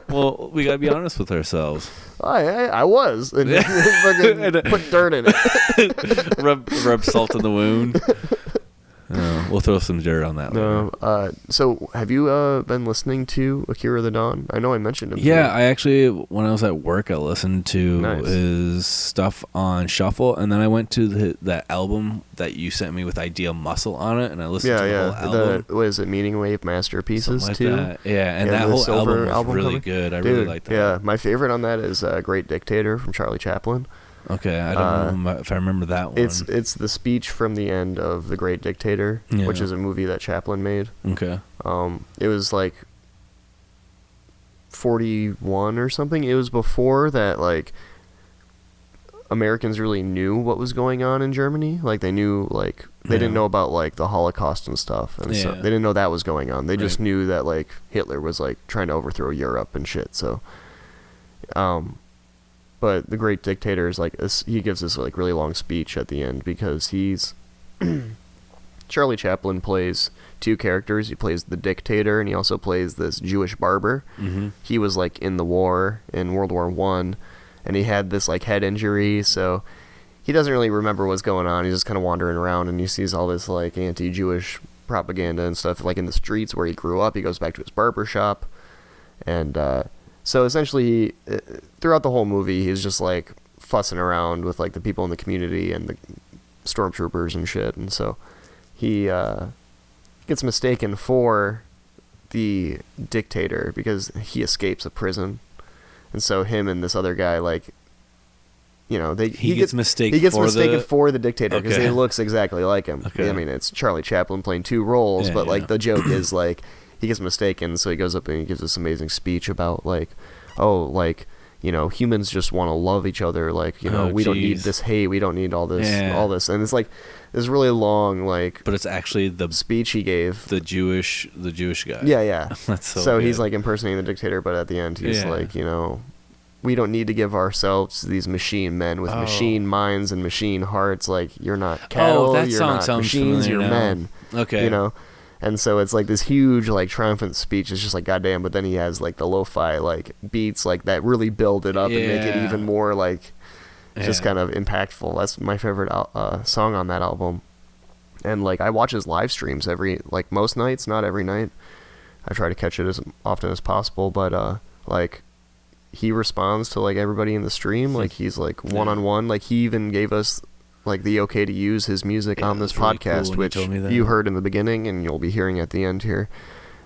Well, we gotta be honest with ourselves. I was. And fucking put dirt in it. rub salt in the wound. We'll throw some dirt on that later. So, have you been listening to Akira the Dawn? I know I mentioned him. Yeah, I actually, when I was at work, I listened to his stuff on shuffle, and then I went to that album that you sent me with Ideal Muscle on it, and I listened to the whole album. What is it, Meaningwave Masterpieces like too? That. Yeah, and that whole album was really good. I really liked that. Yeah, my favorite on that is Great Dictator from Charlie Chaplin. Okay, I don't know if I remember that one. It's the speech from the end of The Great Dictator, which is a movie that Chaplin made. Okay. It was like 41 or something. It was before that, like, Americans really knew what was going on in Germany. Like, they knew, like, they didn't know about, like, the Holocaust and stuff. And so they didn't know that was going on. They just knew that, like, Hitler was, like, trying to overthrow Europe and shit. So, but The Great Dictator is like he gives this like really long speech at the end because he's Charlie Chaplin plays two characters. He plays the dictator and he also plays this Jewish barber. Mm-hmm. He was like in the war in World War I, and he had this like head injury, so he doesn't really remember what's going on. He's just kind of wandering around and he sees all this like anti-Jewish propaganda and stuff like in the streets where he grew up. He goes back to his barber shop and so essentially, throughout the whole movie, he's just like fussing around with like the people in the community and the stormtroopers and shit. And so he gets mistaken for the dictator, because he escapes a prison, and so him and this other guy, like, you know, he gets mistaken for the dictator because he looks exactly like him. I mean, it's Charlie Chaplin playing two roles, but like the joke is like he gets mistaken, so he goes up and he gives this amazing speech about like, oh, like, you know, humans just want to love each other, like, you know, we don't need this hate, we don't need all this, and it's like this really long, like, but it's actually the speech he gave, the Jewish guy. Yeah. That's so good. He's like impersonating the dictator, but at the end he's like, you know, we don't need to give ourselves to these machine men with machine minds and machine hearts. Like, you're not cattle, you're not machines, you're men. Okay. You know? And so it's like this huge, like, triumphant speech. It's just like, goddamn. But then he has, like, the lo-fi, like, beats, like, that really build it up and make it even more, like, just kind of impactful. That's my favorite song on that album. And, like, I watch his live streams most nights, not every night. I try to catch it as often as possible. But, like, he responds to, like, everybody in the stream. Like, he's, like, one-on-one. Like, he even gave us, like, the okay to use his music on this podcast, really cool, which you heard in the beginning and you'll be hearing at the end here.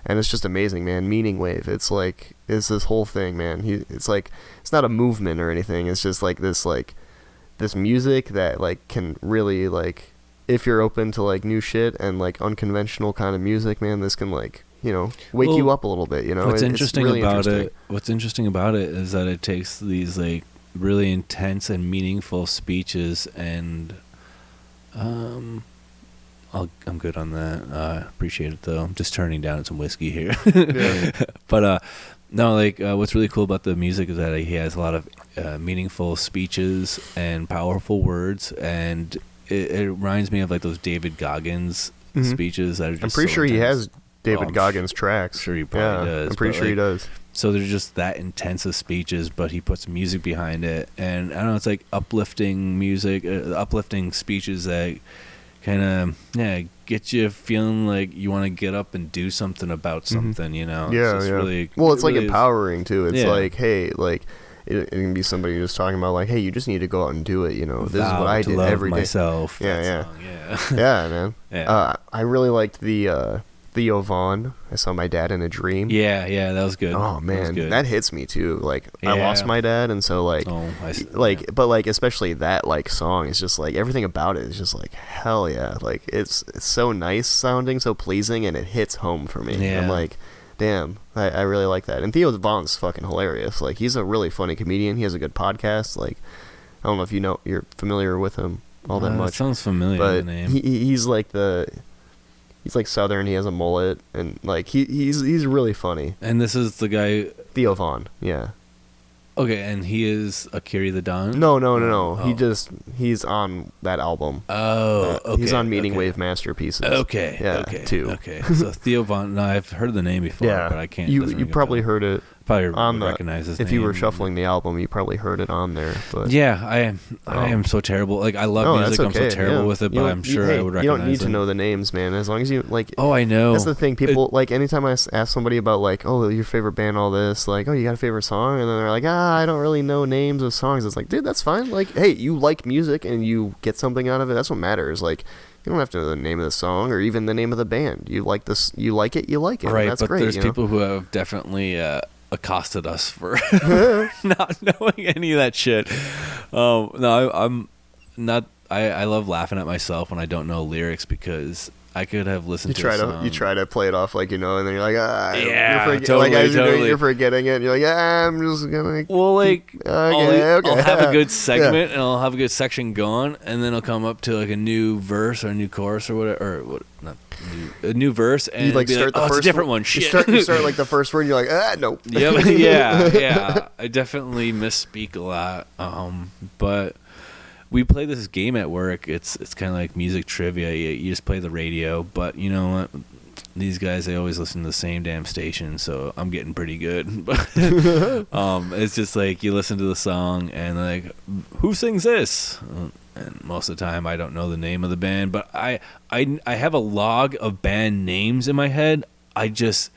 And it's just amazing, man. Meaningwave. It's, like, it's this whole thing, man. It's, like, it's not a movement or anything. It's just, like, this music that, like, can really, like, if you're open to, like, new shit and, like, unconventional kind of music, man, this can, like, you know, wake you up a little bit, you know. What's interesting about it is that it takes these, like, really intense and meaningful speeches, and I'm good on that. Appreciate it though. I'm just turning down some whiskey here. But no, like, what's really cool about the music is that he has a lot of meaningful speeches and powerful words, and it reminds me of, like, those David Goggins speeches that are just, I'm pretty sure intense. He has David Goggins tracks. Sure he probably does. I'm pretty sure he does. So they're just that intense of speeches, but he puts music behind it. And I don't know, it's like uplifting music, uplifting speeches that kind of, get you feeling like you want to get up and do something about something, you know? It's really, well, it's really like empowering too. It's like, hey, like, it can be somebody just talking about, like, hey, you just need to go out and do it, you know? This is what I did every day. Myself. Yeah, man. Yeah. I really liked the Theo Vaughn. I saw my dad in a dream. Yeah, that was good. Oh man, that hits me too. Like, I lost my dad, and so like, but like, especially that, like, song is just like, everything about it is just like, hell yeah. Like, it's so nice sounding, so pleasing, and it hits home for me. I'm like, damn, I really like that. And Theo Vaughn's fucking hilarious. Like, he's a really funny comedian. He has a good podcast. Like, I don't know if you're familiar with him all that much. That sounds familiar. But the name. He's like he's like Southern. He has a mullet, and like he's really funny. And this is the guy Theo Vaughn. Yeah. Okay, and he is Akira the Don? No. Oh. He's on that album. Oh, okay. He's on Meaningwave Masterpieces. Okay. Yeah, okay. too. Okay. So Theo Vaughn. No, I've heard the name before, but I can't. You probably heard it. Probably recognize his name. If you were shuffling the album, you probably heard it on there. But yeah, I am so terrible. Like, I love music. Okay. I'm so terrible with it, but I'm sure I would recognize it. You don't need to know the names, man. As long as you, like. Oh, I know. That's the thing. People, like, anytime I ask somebody about, like, oh, your favorite band, all this, like, oh, you got a favorite song? And then they're like, I don't really know names of songs. It's like, dude, that's fine. Like, hey, you like music and you get something out of it. That's what matters. Like, you don't have to know the name of the song or even the name of the band. You like this, you like it. Right, that's but great. There's people who have definitely accosted us for not knowing any of that shit. No, I'm not. I love laughing at myself when I don't know lyrics, because I could have listened to a song. You try to play it off like you know, and then you're like, totally, like, as you're doing, you're forgetting it. And you're like, I'm just gonna. Well, like, okay. I'll have a good segment and I'll have a good section going, and then I'll come up to, like, a new verse or a new chorus or whatever, a new verse, and you, like, start the first it's a different one. Shit. You start like the first word, and you're like, no. Yep. Yeah. I definitely misspeak a lot, but. We play this game at work. It's kind of like music trivia. You just play the radio, but you know what? These guys, they always listen to the same damn station, so I'm getting pretty good. But it's just like you listen to the song and like, who sings this? And most of the time, I don't know the name of the band, but I have a log of band names in my head. I don't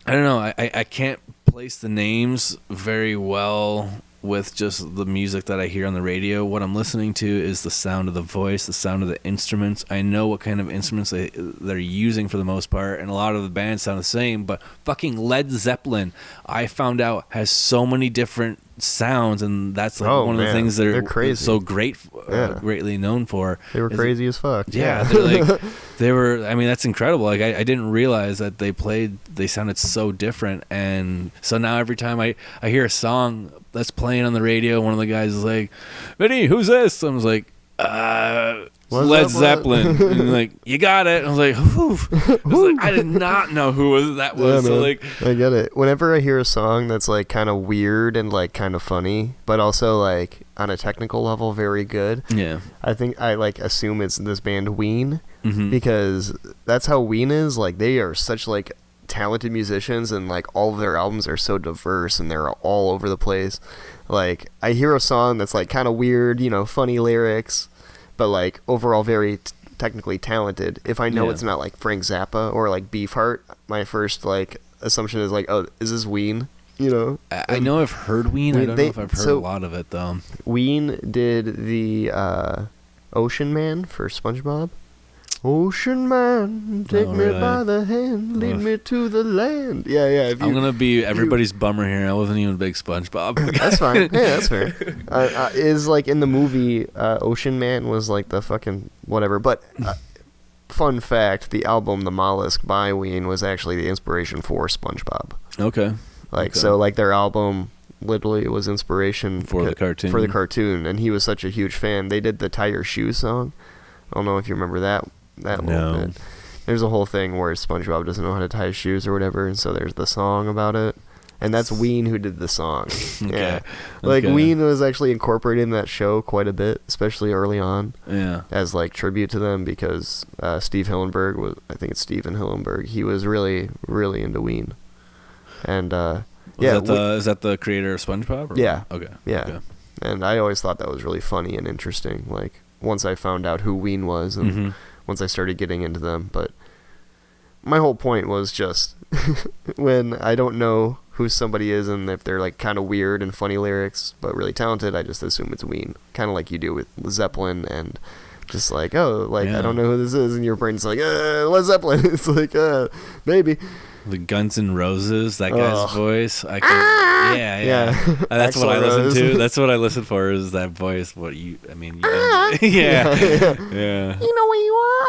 know. I can't place the names very well with just the music that I hear on the radio. What I'm listening to is the sound of the voice, the sound of the instruments. I know what kind of instruments they're using for the most part, and a lot of the bands sound the same, but fucking Led Zeppelin, I found out, has so many different sounds, and that's like one of the things that are crazy. So greatly known for. They were crazy as fuck. Yeah, like, they were. I mean, that's incredible. Like I didn't realize that they sounded so different, and so now every time I hear a song that's playing on the radio, one of the guys is like, "Vinny, who's this?" I was like, Led Zeppelin. And like, you got it. I was like, whew. I did not know who that was. Yeah, so like, I get it. Whenever I hear a song that's like kind of weird and like kind of funny, but also like on a technical level very good. Yeah. I think I like assume it's this band Ween, mm-hmm. because that's how Ween is. Like they are such like talented musicians, and like all of their albums are so diverse and they're all over the place. Like I hear a song that's like kind of weird, funny lyrics, but like overall very technically talented. If I know it's not like Frank Zappa or like Beefheart, my first like assumption is like, oh, is this Ween? I know I've heard Ween. I don't know if I've heard a lot of it though. Ween did the Ocean Man for SpongeBob. Ocean Man, take me by the hand, lead me to the land. Yeah. I'm gonna be everybody's bummer here. I wasn't even a big SpongeBob. That's fine. Yeah, that's fair. Is like in the movie, Ocean Man was like the fucking whatever. But fun fact: the album "The Mollusk" by Ween was actually the inspiration for SpongeBob. Okay. So like their album literally was inspiration for the cartoon. For the cartoon, and he was such a huge fan. They did the "Tie Your Shoe" song. I don't know if you remember that little bit. There's a whole thing where SpongeBob doesn't know how to tie his shoes or whatever, and so there's the song about it, and that's Ween who did the song. Okay. Like Ween was actually incorporated in that show quite a bit, especially early on. Yeah, as like tribute to them, because Steve Hillenburg was, I think it's Steven Hillenburg, he was really really into Ween, and is that the creator of SpongeBob? Or? Yeah. Okay. Yeah. Okay. And I always thought that was really funny and interesting. Like once I found out who Ween was, and mm-hmm. once I started getting into them. But my whole point was just when I don't know who somebody is, and if they're like kind of weird and funny lyrics but really talented, I just assume it's Ween, kind of like you do with Zeppelin, and just like, oh, like I don't know who this is, and your brain's like, Led Zeppelin. It's like, maybe. The Guns N' Roses, that guy's voice. I can, yeah. That's what I listen to. That's what I listen for, is that voice. Yeah. You know where you are.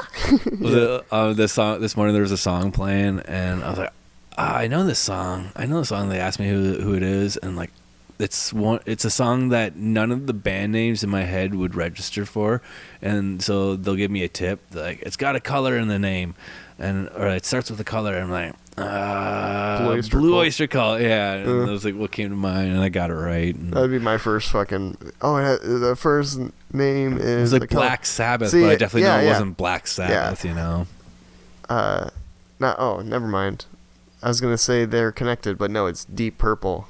This song this morning, there was a song playing, and I was like, I know this song. They asked me who it is, and like, it's a song that none of the band names in my head would register for, and so they'll give me a tip, like it's got a color in the name, or it starts with a color, and I'm like, Blue Oyster Cult, yeah. And I was like, what came to mind, and I got it right. And that'd be my first fucking. The first name is. It was like Black Sabbath, but I definitely know it wasn't Black Sabbath. Never mind. I was gonna say they're connected, but no, it's Deep Purple.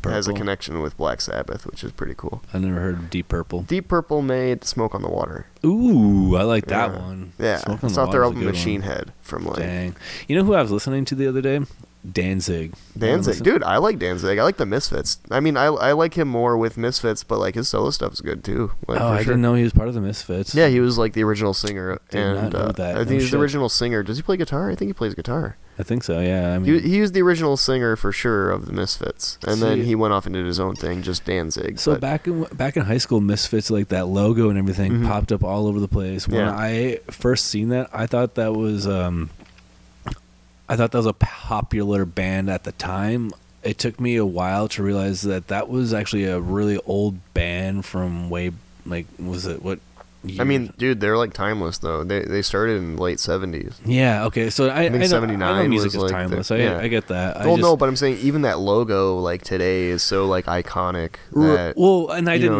Has a connection with Black Sabbath, which is pretty cool. I never heard of Deep Purple. Deep Purple made Smoke on the Water. Ooh, I like that one. Yeah, it's off their album Machine Head from like. Dang. You know who I was listening to the other day? Danzig. Dude, I like Danzig. I like the Misfits. I mean, I like him more with Misfits, but like his solo stuff's good too. Like, I didn't know he was part of the Misfits. Yeah, he was like the original singer. Did not know that. I think he's the original singer. Does he play guitar? I think he plays guitar. I think so, yeah. I mean, he was the original singer for sure of the Misfits, and then he went off and did his own thing, just Danzig. So back in high school, Misfits, like that logo and everything, mm-hmm. popped up all over the place. When I first seen that, I thought that was a popular band at the time. It took me a while to realize that was actually a really old band from way, like, was it what? I mean, dude, they're like timeless though. They started in the late 70s. Yeah, okay. So I think 79 I know music was is like timeless. I get that. But I'm saying even that logo like today is so like iconic that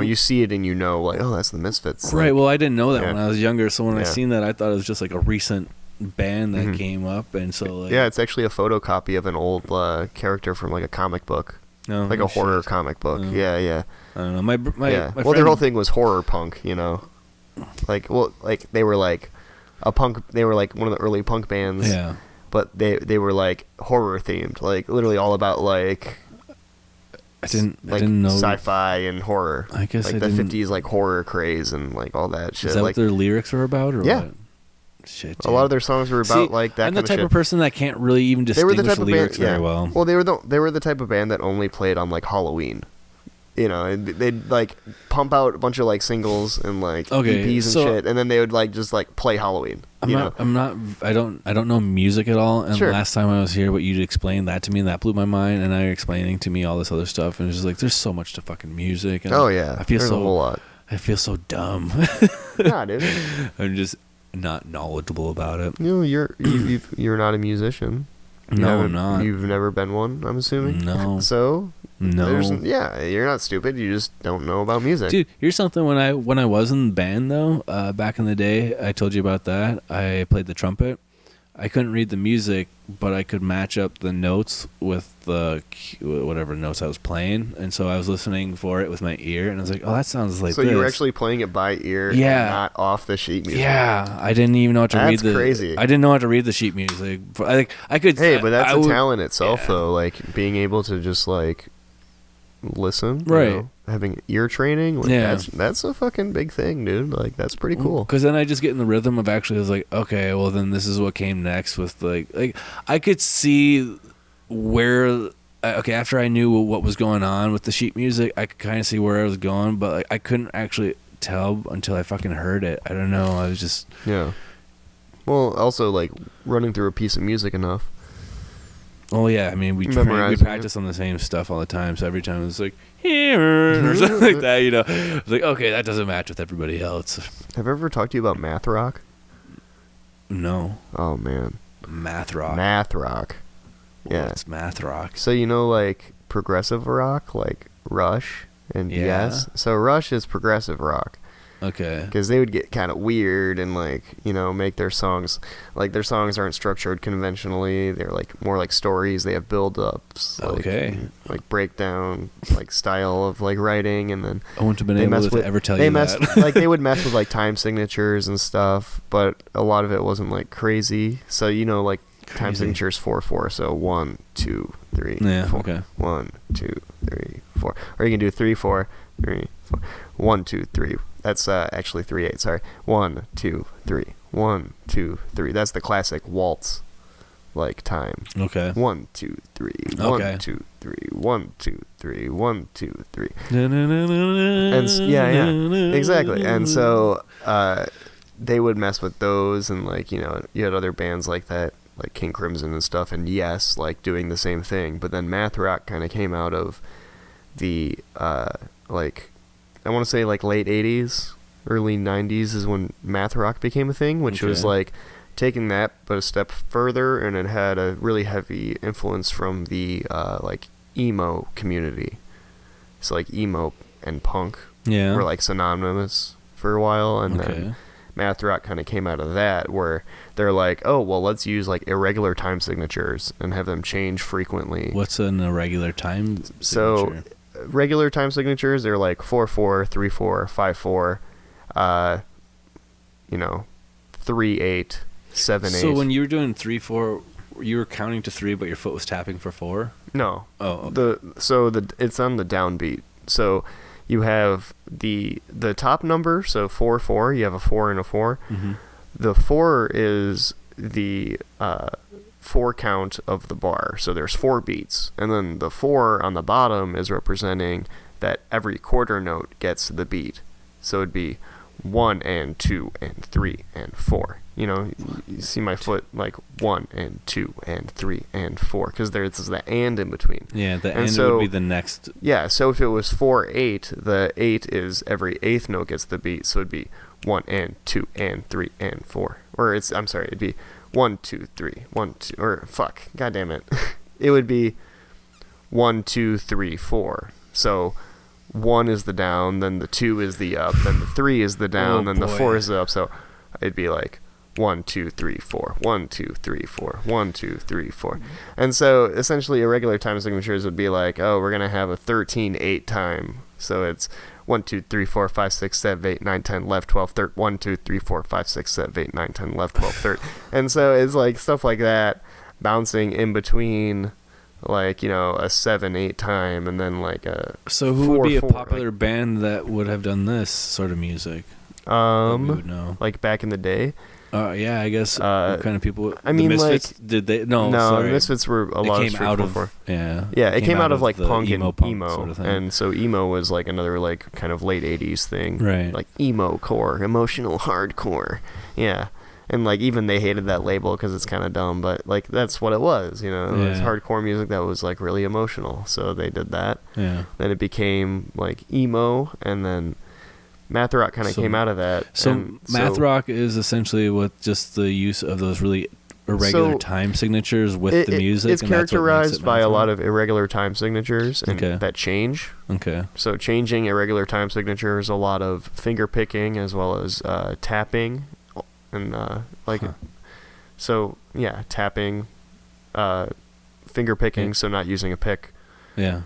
you see it and you know like, oh, that's the Misfits. Right. Well, I didn't know that when I was younger. So when I seen that, I thought it was just like a recent band that came up, and so like, it's actually a photocopy of an old character from like a comic book. Like a horror comic book. Yeah. I don't know. My well, their whole thing was horror punk, you know. Like they were like a punk. They were like one of the early punk bands. Yeah. But they were like horror themed, like literally all about like I didn't know sci-fi and horror. I guess like I the didn't... 50s like horror craze and like all that shit. Is that like, what their lyrics were about, or yeah. what? Shit, dude. A lot of their songs were about like that. I'm the kind type of of person that can't really even distinguish lyrics very well. Well, they were the type of band that only played on like Halloween. You know, they'd like pump out a bunch of like singles and like EPs and shit, and then they would like just like play Halloween. I don't know music at all. And sure. Last time I was here, what you explained that to me, and that blew my mind. And now you're explaining to me all this other stuff, and it's just like there's so much to fucking music. And I feel so a whole lot. I feel so dumb. Nah, dude. I'm just not knowledgeable about it. You know, you're not a musician. No, I'm not. You've never been one, I'm assuming. No. So. No. You're not stupid. You just don't know about music. Dude, here's something. When I was in the band, though, back in the day, I told you about that. I played the trumpet. I couldn't read the music, but I could match up the notes with the whatever notes I was playing. And so I was listening for it with my ear, and I was like, oh, that sounds like this. So you were actually playing it by ear and not off the sheet music. Yeah. I didn't even know how to read the... That's crazy. I didn't know how to read the sheet music. I could... Hey, but that's a talent itself, though. Like, being able to just, like... listen, right? Having ear training, like, that's a fucking big thing, dude. Like, that's pretty cool. Because then I just get in the rhythm of actually, I was like, okay, well then this is what came next with like I could see where after I knew what was going on with the sheet music, I could kind of see where I was going, but like I couldn't actually tell until I fucking heard it. I don't know. I was just Well, also like running through a piece of music enough. Oh yeah, I mean we practice on the same stuff all the time, so every time it's like or something like that, you know. It's like, okay, that doesn't match with everybody else. Have I ever talked to you about math rock? No. Oh man. Math rock. Math rock. Yeah. It's math rock. So you know like progressive rock, like Rush and Yes. So Rush is progressive rock. Okay. Because they would get kind of weird and like, you know, make their songs aren't structured conventionally. They're like more like stories. They have build-ups. Like breakdown, like style of like writing, and then I wouldn't have been able to ever tell you that. Like they would mess with like time signatures and stuff, but a lot of it wasn't like crazy. So you know, like time signatures 4/4. So 1, 2, 3, 4. Okay. 1, 2, 3, 4. Or you can do 3, 4, 3, 4. 1, 2, 3. That's actually 3/8. Sorry. 1, 2, 3. 1, 2, 3. That's the classic waltz, like time. Okay. 1, 2, 3. 1, 2, 3. 1, 2, 3. 1, 2, 3. And exactly. And so they would mess with those, and like you know, you had other bands like that, like King Crimson and stuff, and Yes, like doing the same thing. But then math rock kind of came out of the like. I want to say like late 80s, early 90s is when math rock became a thing, which was like taking that but a step further, and it had a really heavy influence from the like emo community. So like emo and punk were like synonymous for a while, and then math rock kind of came out of that, where they're like, oh well, let's use like irregular time signatures and have them change frequently. What's an irregular time signature? So regular time signatures, they're like 4/4, 3/4, 5/4, you know, 3/8, 7/8. So when you were doing 3/4, you were counting to 3, but your foot was tapping for 4? No. Oh. Okay. It's on the downbeat. So you have the top number, so 4/4. You have a 4 and a 4. Mm-hmm. The 4 is the 4 count of the bar, so there's 4 beats, and then the 4 on the bottom is representing that every quarter note gets the beat. So it'd be 1 and 2 and 3 and 4. You know, you see my foot like 1 and 2 and 3 and 4, because there's the and in between. Yeah, the and would be the next. Yeah, so if it was 4/8, the 8 is every 8th note gets the beat, so it'd be 1 and 2 and 3 and 4. Or it'd be 1, 2, 3, 1, 2, or fuck, god damn it. It would be 1, 2, 3, 4. So 1 is the down, then the 2 is the up, then the 3 is the down, then the 4 is the up. So it'd be like 1, 2, 3, 4, 1, 2, 3, 4, 1, 2, 3, 4. And so essentially irregular time signatures would be like, oh, we're gonna have a 13/8 time. So it's 1, 2, 3, 4, 5, 6, 7, 8, 9, 10, 11, 12, 13. 1, 2, 3, 4, 5, 6, 7, 8, 9, 10, 11, 12, 13. And so it's like stuff like that, bouncing in between like, you know, a 7/8 time, and then like a So who would be a 4/4, popular band that would have done this sort of music? We would know. Like back in the day. Yeah, I guess. What kind of people? I mean, the Misfits, like, did they? No, the Misfits were a lot of out of 4/4. yeah. Yeah, it came out of like the punk and emo, sort of thing. and so emo was like another like kind of late 80s thing, Right? Like emo core, emotional hardcore, yeah. And like even they hated that label because it's kind of dumb, but like that's what it was, you know. It was hardcore music that was like really emotional, so they did that. Yeah. Then it became like emo, and then math rock kind of came out of that. So math rock is essentially with just the use of those really irregular time signatures with the music. It's characterized by a lot of irregular time signatures and that change. Okay. So changing irregular time signatures, a lot of finger picking as well as tapping, and so yeah, tapping, finger picking. So not using a pick. Yeah.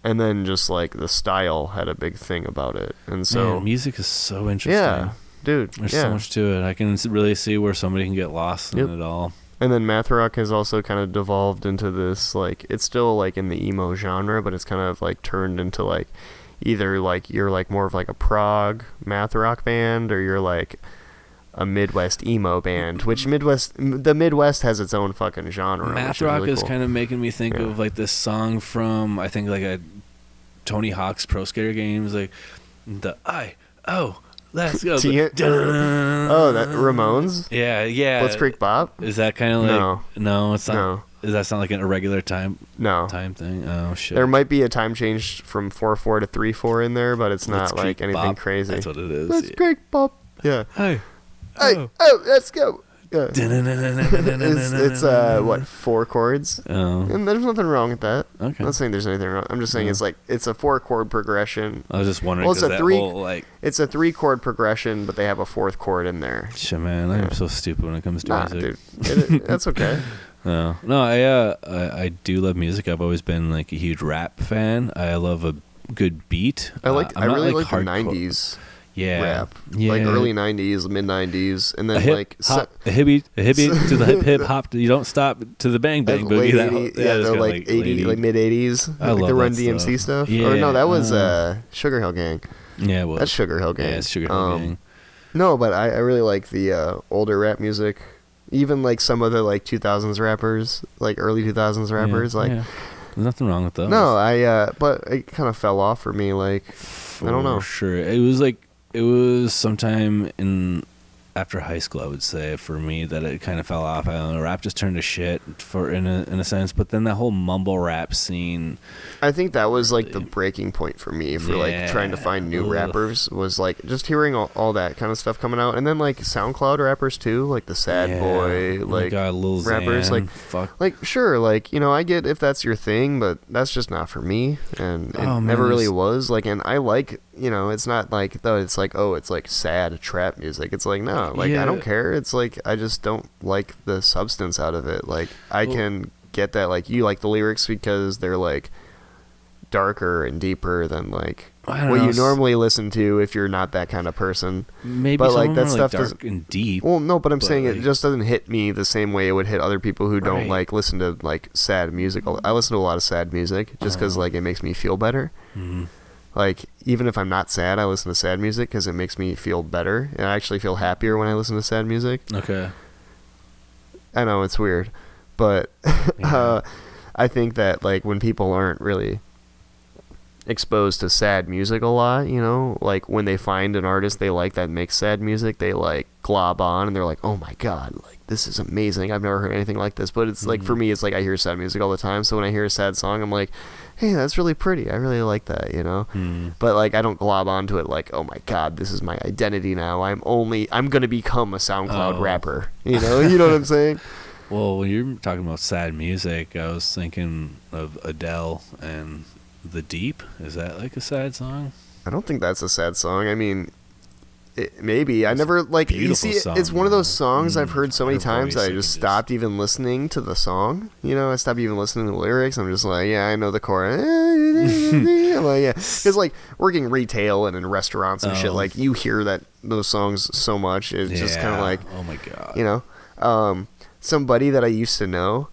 And then just like the style had a big thing about it, and so music is so interesting. Yeah, dude. There's so much to it. I can really see where somebody can get lost in it all. And then math rock has also kind of devolved into this, like, it's still like in the emo genre, but it's kind of like turned into like either like you're like more of like a prog math rock band, or you're like a Midwest emo band, which the Midwest has its own fucking genre. Math rock really is kind of making me think of like this song from, I think, like a Tony Hawk's Pro Skater games, like the let's go. Oh, that Ramones? Yeah. Blitzkrieg Bop? Is that kind of like no, it's not. No. Does that sound like an irregular time thing? Oh shit. There might be a time change from 4/4 to 3/4 in there, but it's not like anything crazy. That's what it is. Blitzkrieg Bop. Yeah. Hey, let's go. Yeah. It's what, 4 chords? Oh. And there's nothing wrong with that. Okay. I'm not saying there's anything wrong. I'm just saying it's like it's a 4-chord progression. I was just wondering. Well, it's a 3-chord progression, but they have a 4th chord in there. Shit, man, I'm so stupid when it comes to music. Dude, that's okay. No, I do love music. I've always been like a huge rap fan. I love a good beat. I really like the 90s. Yeah, rap, like early 90s, mid 90s, and then a hippie to the hip hop. You don't stop to the bang bang boogie. Like 80s, like mid 80s, like the Run DMC stuff. Yeah, or no, that was Sugar Hill Gang. Yeah, well, that's Sugar Hill Gang. Yeah, it's Sugar Hill Gang. No, but I really like the older rap music, even like some of the like 2000s rappers, like early 2000s rappers. There's nothing wrong with those. No, but it kind of fell off for me. Like, I don't know. Sure, it was sometime after high school, I would say, for me, that it kind of fell off. I don't know, rap just turned to shit in a sense. But then that whole mumble rap scene, I think that was like the breaking point for me for like trying to find new rappers, was like just hearing all that kind of stuff coming out, and then like SoundCloud rappers too, like the Sad Boy, like Lil rappers, Xan, like sure, like, you know, I get if that's your thing, but that's just not for me, and it never really was. Like, and I like, you know, it's not like though it's like, oh, it's like sad trap music. It's like, no. Like, I don't care. It's like, I just don't like the substance out of it. Like, I can get that, like, you like the lyrics because they're, like, darker and deeper than, like, what you normally listen to if you're not that kind of person. Maybe, but, like, that stuff dark doesn't... and deep. Well, no, but I'm saying it just doesn't hit me the same way it would hit other people who don't, like, listen to, like, sad music. I listen to a lot of sad music just because, like, it makes me feel better. Mm-hmm. Like, even if I'm not sad, I listen to sad music because it makes me feel better. And I actually feel happier when I listen to sad music. Okay. I know, it's weird. But I think that, like, when people aren't really exposed to sad music a lot, you know, like, when they find an artist they like that makes sad music, they, like, glob on and they're like, oh my god, like, this is amazing. I've never heard anything like this. But it's like, for me, it's like I hear sad music all the time. So when I hear a sad song, I'm like, hey, that's really pretty. I really like that, you know? But, like, I don't glob onto it like, oh my god, this is my identity now. I'm going to become a SoundCloud rapper. You know? You know what I'm saying? Well, when you're talking about sad music, I was thinking of Adele and The Deep. Is that like a sad song? I don't think that's a sad song. I mean, maybe. I never, like, you see, it's one of those songs I've heard so many times that I just stopped even listening to the song. You know, I stopped even listening to the lyrics. I'm just like, yeah, I know the chorus. I'm like, yeah. Because, like, working retail and in restaurants and shit, like, you hear those songs so much. It's just kind of like, oh my god. You know? Somebody that I used to know,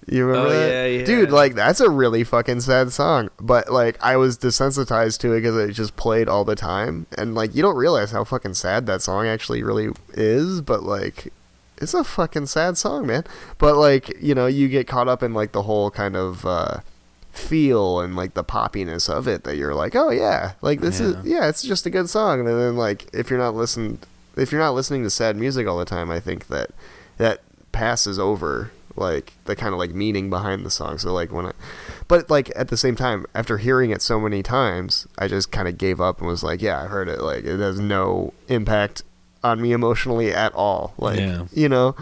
You remember that? Yeah. Dude, like, that's a really fucking sad song. But, like, I was desensitized to it because it just played all the time. And, like, you don't realize how fucking sad that song actually really is. But, like, it's a fucking sad song, man. But, like, you know, you get caught up in, like, the whole kind of feel and, like, the poppiness of it that you're like, oh, yeah. Like, this is, it's just a good song. And then, like, if you're not listening to sad music all the time, I think that passes over, like, the kind of, like, meaning behind the song. So, like, but, like, at the same time, after hearing it so many times, I just kind of gave up and was like, yeah, I heard it. Like, it has no impact on me emotionally at all. Like, you know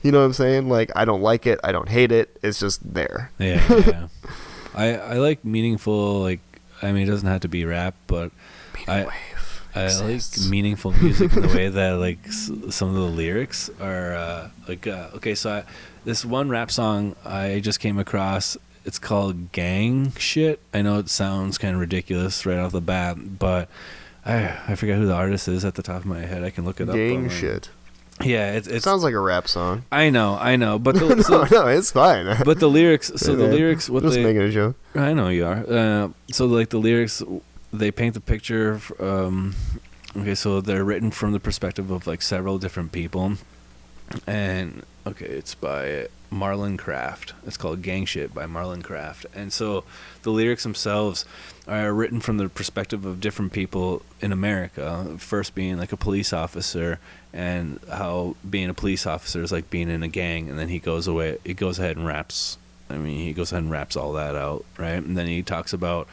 what I'm saying? Like, I don't like it. I don't hate it. It's just there. Yeah. I like meaningful, like, I mean, it doesn't have to be rap, but I like meaningful music in the way that, like, some of the lyrics are, okay, so this one rap song I just came across, it's called Gang Shit. I know it sounds kind of ridiculous right off the bat, but I forget who the artist is at the top of my head. I can look it up. Gang Shit. Yeah, it sounds like a rap song. I know, but no, it's fine. But the lyrics, what just making a joke. I know you are. So, like, the lyrics, they paint the picture. Okay, so they're written from the perspective of, like, several different people, and it's by Marlon Craft. It's called Gang Shit by Marlon Craft. And so the lyrics themselves are written from the perspective of different people in America. First being, like, a police officer, and how being a police officer is like being in a gang. And then he goes ahead and raps. I mean, he goes ahead and raps all that out, right? And then he talks about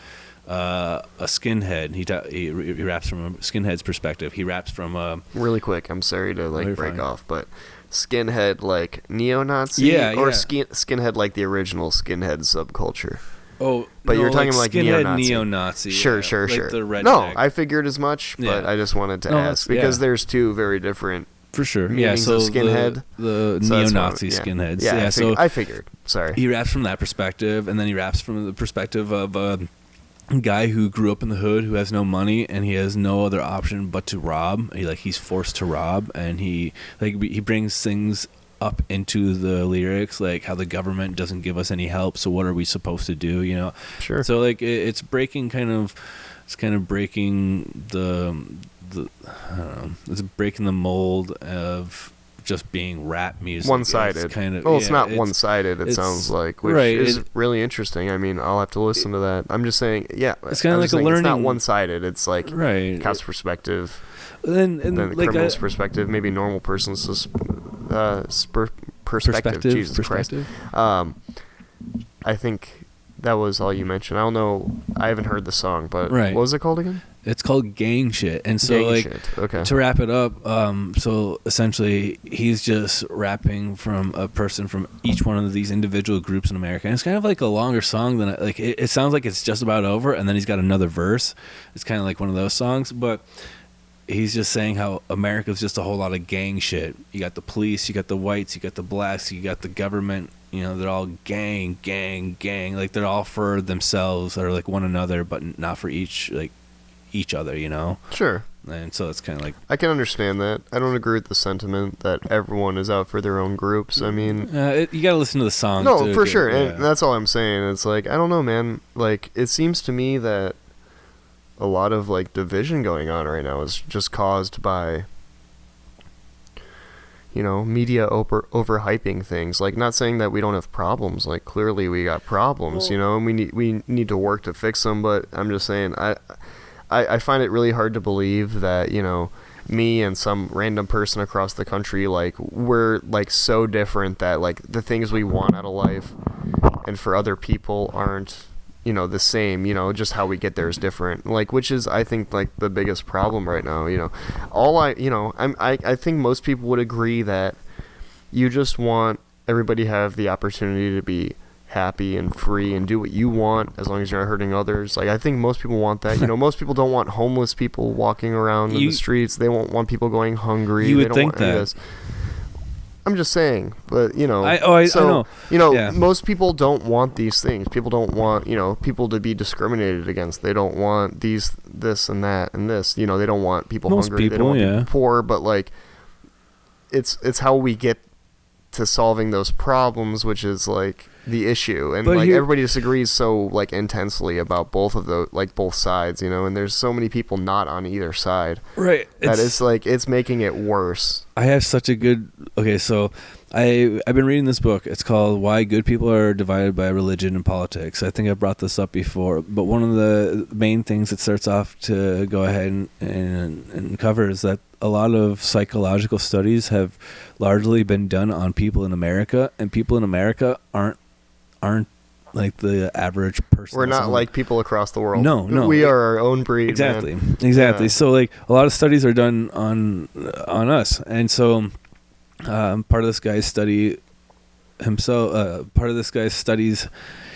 a skinhead. He raps from a skinhead's perspective. He raps from really quick. I'm sorry to, like, break off, but skinhead like neo-Nazi, or skinhead like the original skinhead subculture. Oh, but no, you're talking like skinhead neo-Nazi. Sure. Like the redneck. No, I figured as much, but I just wanted to ask because there's two very different. For sure. Yeah, so skinhead, the neo-Nazi skinheads. Yeah, so I figured. Sorry. He raps from that perspective, and then he raps from the perspective of a guy who grew up in the hood, who has no money, and he has no other option but to rob. He's forced to rob, and he brings things up into the lyrics, like how the government doesn't give us any help, so what are we supposed to do? You know. Sure. So, like, it's breaking breaking the I don't know. It's breaking the mold of just being rap music. One-sided. It's not one-sided, it sounds like, which is really interesting. I mean, I'll have to listen to that. I'm just saying, it's kind of like a learning. It's not one-sided. It's like cop's perspective, and then the criminal's perspective, maybe normal person's perspective. Jesus Christ. I think that was all you mentioned. I don't know. I haven't heard the song, but what was it called again? It's called Gang Shit. And so, to wrap it up, so essentially he's just rapping from a person from each one of these individual groups in America. And it's kind of like a longer song than, like, it sounds like it's just about over, and then he's got another verse. It's kind of like one of those songs, but he's just saying how America's just a whole lot of gang shit. You got the police, you got the whites, you got the blacks, you got the government. You know, they're all gang. Like, they're all for themselves or, like, one another, but not for each other, you know? Sure. And so it's kind of like... I can understand that. I don't agree with the sentiment that everyone is out for their own groups. I mean... you gotta listen to the song. No, for sure. Yeah. And that's all I'm saying. It's like, I don't know, man. Like, it seems to me that a lot of, like, division going on right now is just caused by... you know, media overhyping things. Like, not saying that we don't have problems. Like, clearly we got problems, you know, and we need to work to fix them. But I'm just saying, I find it really hard to believe that, you know, me and some random person across the country, like, we're, like, so different that, like, the things we want out of life and for other people aren't, you know, the same. You know, just how we get there is different, like, which is, I think, like, the biggest problem right now. You know, I think most people would agree that you just want everybody to have the opportunity to be happy and free and do what you want as long as you're not hurting others. Like, I think most people want that. You know, most people don't want homeless people walking around in the streets. They won't want people going hungry. You would they don't think want that. This. I'm just saying, but, you know, I know. You know, most people don't want these things. People don't want, you know, people to be discriminated against. They don't want this and that and this. You know, they don't want people hungry. They don't want people poor. But, like, it's how we get to solving those problems, which is, like, the issue, and like everybody disagrees so like intensely about both of the like both sides, you know, and there's so many people not on either side, right? That it's like it's making it worse. I have such a good so I've been reading this book. It's called Why Good People Are Divided by Religion and Politics. I think I brought this up before, but one of the main things it starts off to go ahead and cover is that a lot of psychological studies have largely been done on people in America, and people in America aren't like the average person. We're not like people across the world. No. We are our own breed. Exactly. Man. Exactly. Yeah. So like a lot of studies are done on us, and so part of this guy's study himself. Part of this guy's studies,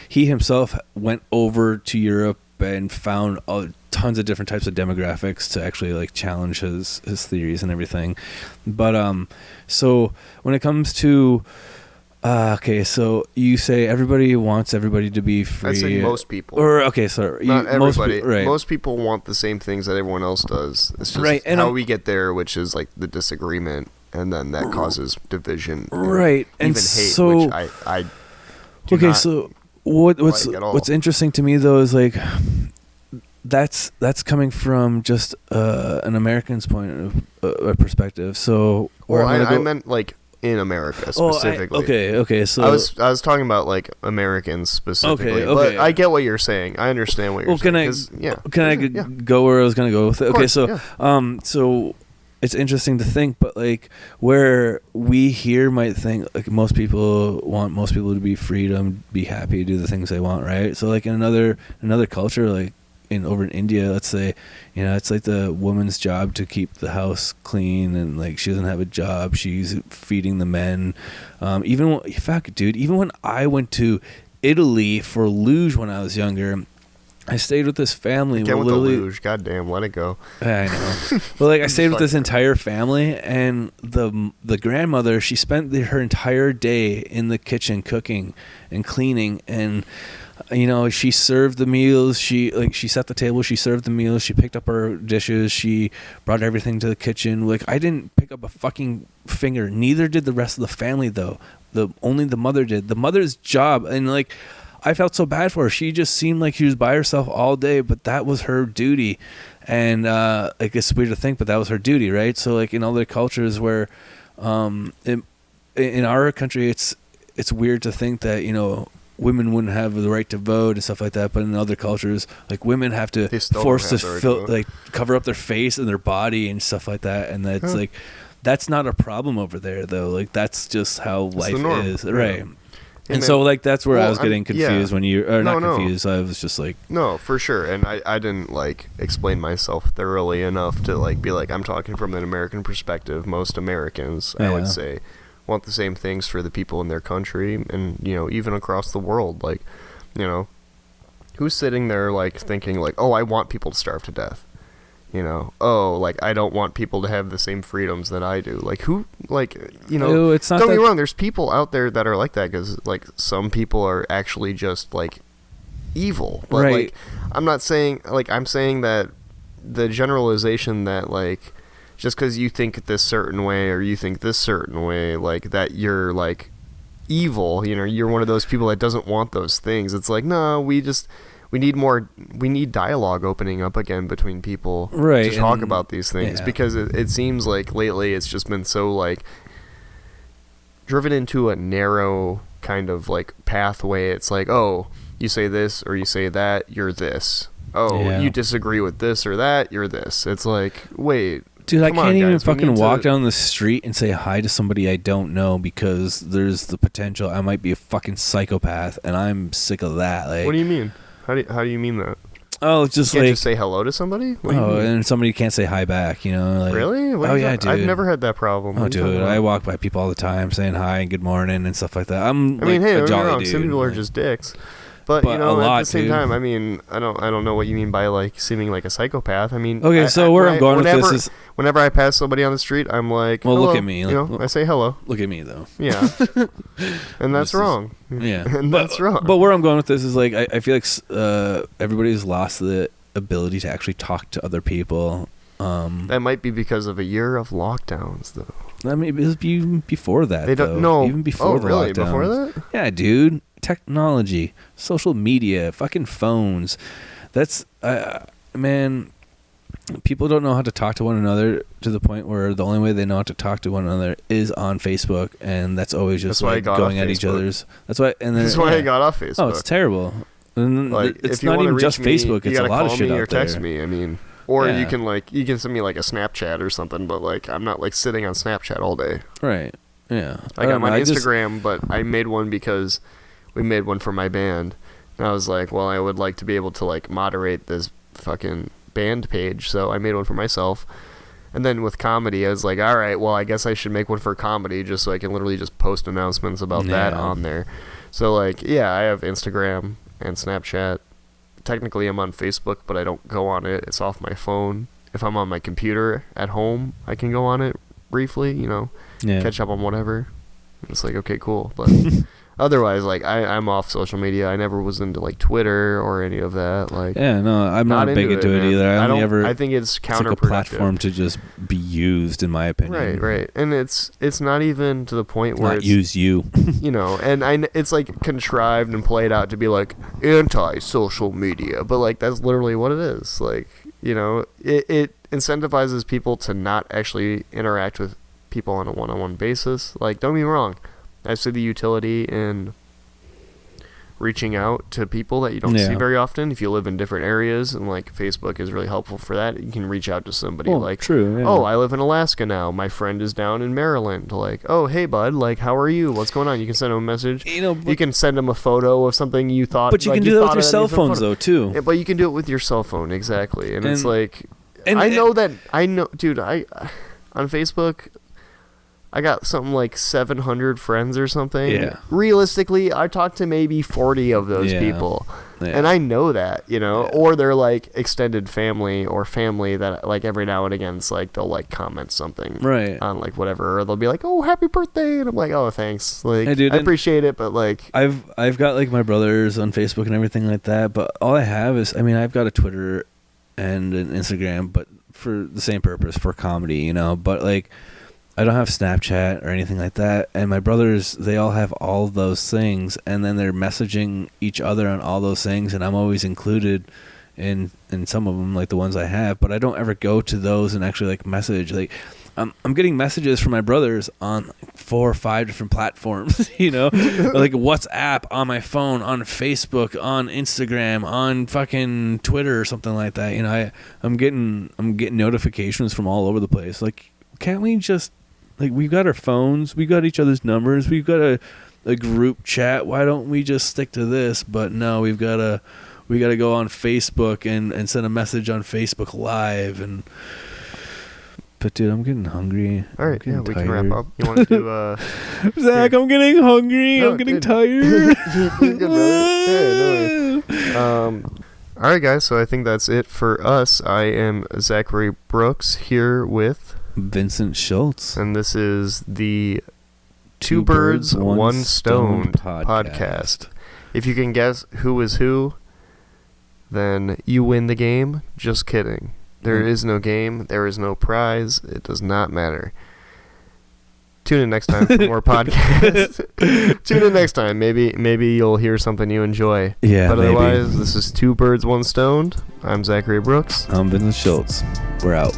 he himself went over to Europe and found tons of different types of demographics to actually like challenge his theories and everything. But so when it comes to so you say everybody wants everybody to be free. I say most people. Or sorry, not everybody. Right. Most people want the same things that everyone else does. It's just right. And how we get there, which is like the disagreement, and then that causes division. Right. And even hate, which I do not so what's interesting to me though is like that's coming from just an American's point of perspective. So I meant like in America specifically. Okay. So I was talking about like Americans specifically. Okay. But I get what you're saying. I understand what you're saying. Can I go where I was going to go with it? Okay, so it's interesting to think, but like where we here might think like most people want most people to be freedom, be happy, do the things they want, right? So like in another culture, like over in India, let's say, you know, it's like the woman's job to keep the house clean, and like she doesn't have a job, she's feeding the men. Even when I went to Italy for luge when I was younger, I stayed with this family. Get with the luge, goddamn, let it go. I know. Well, like I stayed with this entire family, and the grandmother, she spent her entire day in the kitchen cooking and cleaning, and you know, she served the meals. She set the table. She served the meals. She picked up her dishes. She brought everything to the kitchen. Like I didn't pick up a fucking finger. Neither did the rest of the family, though. Only the mother did. The mother's job, and like I felt so bad for her. She just seemed like she was by herself all day, but that was her duty. And like it's weird to think, but that was her duty, right? So like in other cultures where, in our country, it's weird to think that, you know, women wouldn't have the right to vote and stuff like that, but in other cultures, like women have to cover up their face and their body and stuff like that, and that's like that's not a problem over there though. Like that's just how life is, right? And so like that's where I was getting confused when you confused. I was just like no, for sure, and I didn't like explain myself thoroughly enough to like be like I'm talking from an American perspective. Most Americans, I would say, want the same things for the people in their country, and you know, even across the world. Like, you know, who's sitting there like thinking like, oh, I want people to starve to death, you know, oh, like I don't want people to have the same freedoms that I do. Like who, like, you know, it's not don't get me wrong, there's people out there that are like that, because like some people are actually just like evil, but right. Like I'm not saying, like I'm saying that the generalization that like just because you think this certain way or you think this certain way, like that you're like evil, you know, you're one of those people that doesn't want those things. It's like, no, we need dialogue opening up again between people, right, to talk about these things, because it seems like lately it's just been so like driven into a narrow kind of like pathway. It's like, oh, you say this or you say that, you're this. Oh, you disagree with this or that, you're this. It's like, wait, dude, I can't even fucking walk down the street and say hi to somebody I don't know because there's the potential I might be a fucking psychopath, and I'm sick of that. Like, what do you mean? How do you mean that? Oh, it's just you like can't just say hello to somebody. And somebody can't say hi back. You know, like, really? Dude. I've never had that problem. Oh, dude, I walk by people all the time saying hi and good morning and stuff like that. I mean, hey, a jolly dude. Some people are just dicks. But you know, at the same time, I mean, I don't know what you mean by like seeming like a psychopath. I mean, okay, so where I'm going with this is, whenever I pass somebody on the street, I'm like, well, hello, look at me. You know, I say hello. Look at me though. Yeah, and that's wrong. Yeah, and that's wrong. But where I'm going with this is like I feel like everybody's lost the ability to actually talk to other people. That might be because of a year of lockdowns, though. I mean, it was even before that. They don't know. Even before the really? lockdowns. Before that? Yeah, dude. Technology, social media, fucking phones. That's man. People don't know how to talk to one another to the point where the only way they know how to talk to one another is on Facebook, and that's always just like going at each other's. That's why. And then, that's why I got off Facebook. Oh, it's terrible. And like, it's not even just me, Facebook. It's a lot of shit me out or there. text me. I mean, or you can send me like a Snapchat or something. But like, I'm not like sitting on Snapchat all day. Right. Yeah. Like I'm on Instagram, but I made one because we made one for my band, and I was like, well, I would like to be able to like moderate this fucking band page, so I made one for myself. And then with comedy, I was like, all right, well, I guess I should make one for comedy just so I can literally just post announcements about that on there. So like, yeah, I have Instagram and Snapchat. Technically I'm on Facebook, but I don't go on it. It's off my phone. If I'm on my computer at home, I can go on it briefly, catch up on whatever. It's like, okay, cool. But otherwise, like, I'm off social media. I never was into like Twitter or any of that. Like, yeah, no, I'm not big into it either. I think it's counterproductive. Like a platform to just be used, in my opinion. Right, and it's not even to the point where not use you. And it's like contrived and played out to be like anti-social media, but like that's literally what it is. Like, it incentivizes people to not actually interact with people on a one-on-one basis. Like, don't get me wrong, I see the utility in reaching out to people that you don't see very often if you live in different areas, and like Facebook is really helpful for that. You can reach out to somebody true, yeah. Oh, I live in Alaska now, my friend is down in Maryland, like, oh, hey bud, like, how are you, what's going on? You can send him a message, you can send him a photo of something you thought, but you can do that with your cell phones though too. Yeah, but you can do it with your cell phone, exactly. And it's like, I know, dude, I on Facebook I got something like 700 friends or something. Yeah. Realistically, I talked to maybe 40 of those people. Yeah. And I know that, or they're like extended family or family that like every now and again it's like they'll like comment something on like whatever, or they'll be like, "Oh, happy birthday." And I'm like, "Oh, thanks." Like, I appreciate it, but like I've got like my brothers on Facebook and everything like that, but all I have is, I mean, I've got a Twitter and an Instagram, but for the same purpose, for comedy, but like I don't have Snapchat or anything like that, and my brothers, they all have all of those things, and then they're messaging each other on all those things, and I'm always included in some of them, like the ones I have, but I don't ever go to those and actually like message. Like I'm getting messages from my brothers on like 4 or 5 different platforms, like WhatsApp, on my phone, on Facebook, on Instagram, on fucking Twitter or something like that. I'm getting notifications from all over the place. Like, can't we just, like, we've got our phones, we've got each other's numbers, we've got a group chat, why don't we just stick to this? But no, we got to go on Facebook and send a message on Facebook Live. But dude, I'm getting hungry. All right, we can wrap up. You want to do Zach, I'm getting hungry. No, I'm getting tired. All right, guys, so I think that's it for us. I am Zachary Brooks here with Vincent Schultz, and this is the Two Birds, One Stone podcast. If you can guess who is who, then you win the game. Just kidding. There is no game. There is no prize. It does not matter. Tune in next time for more podcasts. Tune in next time. Maybe you'll hear something you enjoy. Yeah, but otherwise, this is Two Birds, One Stone. I'm Zachary Brooks. I'm Vincent Schultz. We're out.